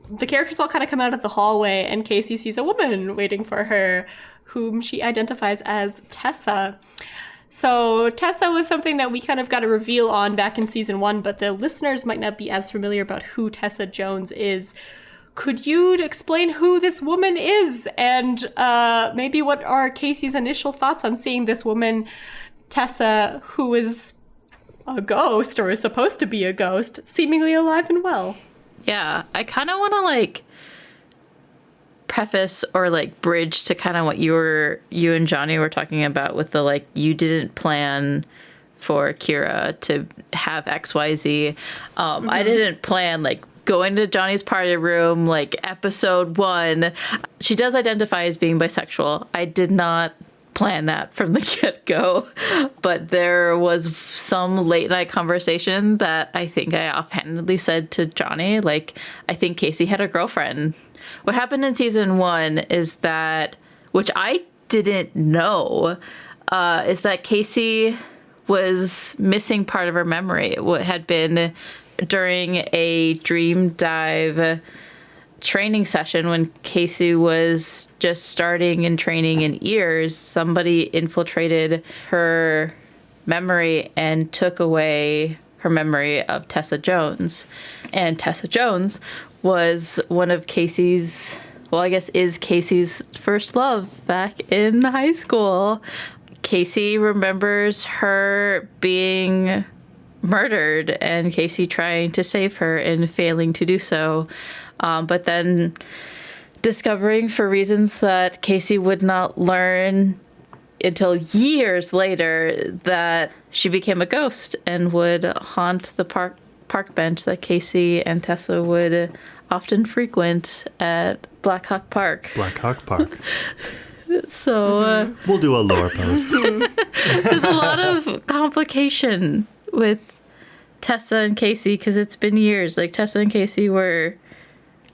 the characters all kind of come out of the hallway, and Casey sees a woman waiting for her, whom she identifies as Tessa. So Tessa was something that we kind of got a reveal on back in season 1, but the listeners might not be as familiar about who Tessa Jones is. Could you explain who this woman is, and maybe what are Casey's initial thoughts on seeing this woman, Tessa, who is a ghost, or is supposed to be a ghost, seemingly alive and well? Yeah, I kind of want to like preface or like bridge to kind of what you and Jonny were talking about with the like, you didn't plan for Kira to have XYZ. I didn't plan like going to Jonny's party room, like episode 1. She does identify as being bisexual. I did not plan that from the get-go, but there was some late night conversation that I think I offhandedly said to Jonny, like, I think Casey had a girlfriend. What happened in season 1 is that, which I didn't know, is that Casey was missing part of her memory. It had been during a dream dive training session when Casey was just starting and training in ears. Somebody infiltrated her memory and took away her memory of Tessa Jones. And Tessa Jones was one of Casey's, well, I guess is Casey's first love back in high school. Casey remembers her being murdered and Casey trying to save her and failing to do so. But then discovering, for reasons that Casey would not learn until years later, that she became a ghost and would haunt the part park bench that Casey and Tessa would often frequent at Black Hawk Park. Black Hawk Park. So We'll do a lore post. there's a lot of complication with Tessa and Casey because it's been years. Like, Tessa and Casey were,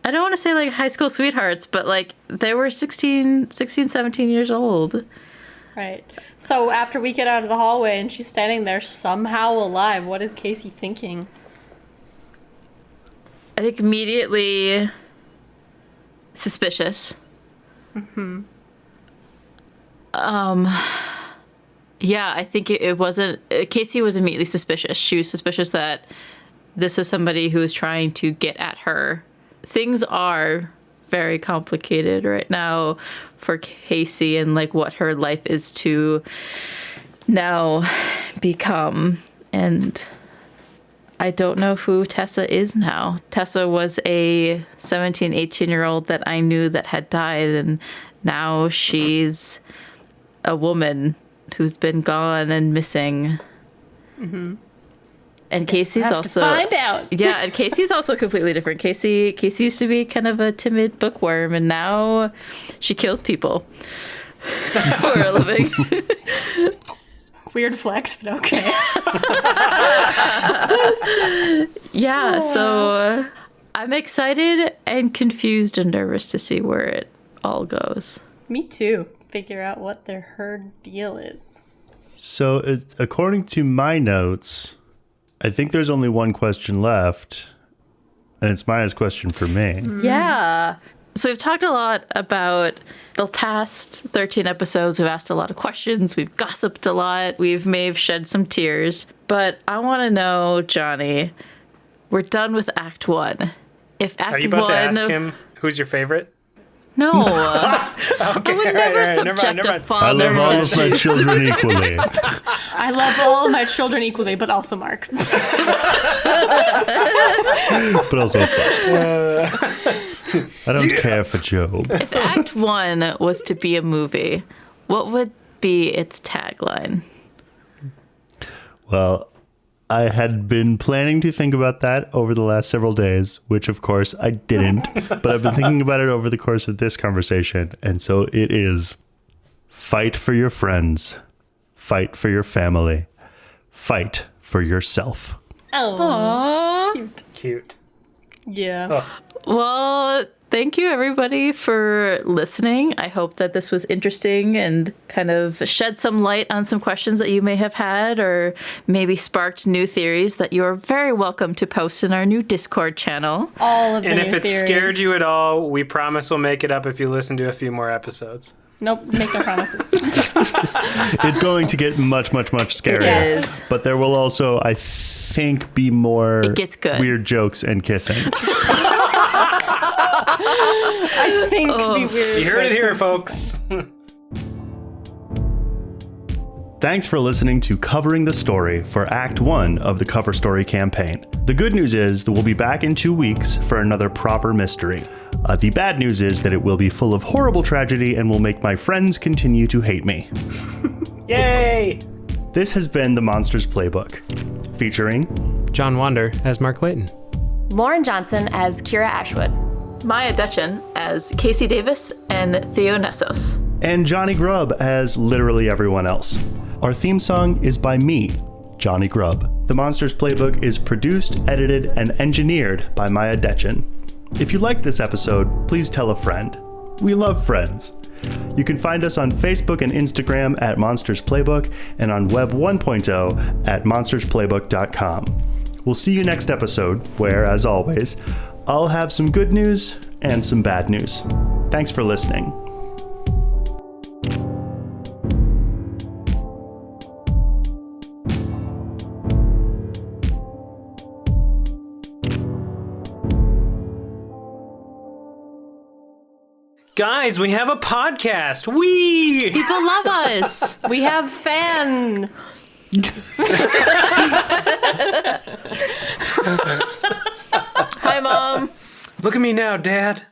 I don't want to say like high school sweethearts, but like they were 16, 17 years old. Right. So after we get out of the hallway and she's standing there somehow alive, what is Casey thinking? I think immediately suspicious. Yeah, I think it wasn't... Casey was immediately suspicious. She was suspicious that this was somebody who was trying to get at her. Things are very complicated right now for Casey and like what her life is to now become. And I don't know who Tessa is now. Tessa was a 17, 18-year-old that I knew that had died, and now she's a woman who's been gone and missing. And Casey's Have also to find out. yeah, and Casey's also completely different. Casey used to be kind of a timid bookworm, and now she kills people for a living. Weird flex, but okay. Yeah, so I'm excited and confused and nervous to see where it all goes. Me too. Figure out what her deal is. So, according to my notes, I think there's only one question left, and it's Maya's question for me. Yeah. So we've talked a lot about the past 13 episodes. We've asked a lot of questions. We've gossiped a lot. We may have shed some tears. But I want to know, Jonny, we're done with Act 1. If Act 1... Are you about to ask him who's your favorite? No. Okay, I would never subject a father I love all of my to... children equally. I love all of my children equally, but also Mark. But also it's fine. I don't care for Job. If Act 1 was to be a movie, what would be its tagline? Well, I had been planning to think about that over the last several days, which of course I didn't, but I've been thinking about it over the course of this conversation. And so it is: fight for your friends, fight for your family, fight for yourself. Oh, Aww. Cute. yeah. Well, thank you everybody for listening. I hope that this was interesting and kind of shed some light on some questions that you may have had, or maybe sparked new theories that you are very welcome to post in our new Discord channel. All of the And new if it theories. scared you at all, we promise we'll make it up if you listen to a few more episodes. Nope, make no promises. It's going to get much, much, much scarier. It is. But there will also, I think, be more It gets good. weird jokes and kissing. I think the weird. You heard it here, references. folks. Thanks for listening to Covering the Story for Act 1 of the Cover Story campaign. The good news is that we'll be back in 2 weeks for another proper mystery. The bad news is that it will be full of horrible tragedy and will make my friends continue to hate me. Yay! This has been the Monsters Playbook, featuring John Wander as Mark Clayton. Lauren Johnson as Kira Ashwood. Miah Detjen as Casey Davis and Theo Nessos. and Jonny Grubb as literally everyone else. Our theme song is by me, Jonny Grubb. The Monsters Playbook is produced, edited, and engineered by Miah Detjen. If you liked this episode, please tell a friend. We love friends. You can find us on Facebook and Instagram at Monsters Playbook and on Web 1.0 at monstersplaybook.com. We'll see you next episode where, as always, I'll have some good news and some bad news. Thanks for listening. Guys, we have a podcast. Whee! People love us. We have fan. Hi, Mom. Look at me now, Dad.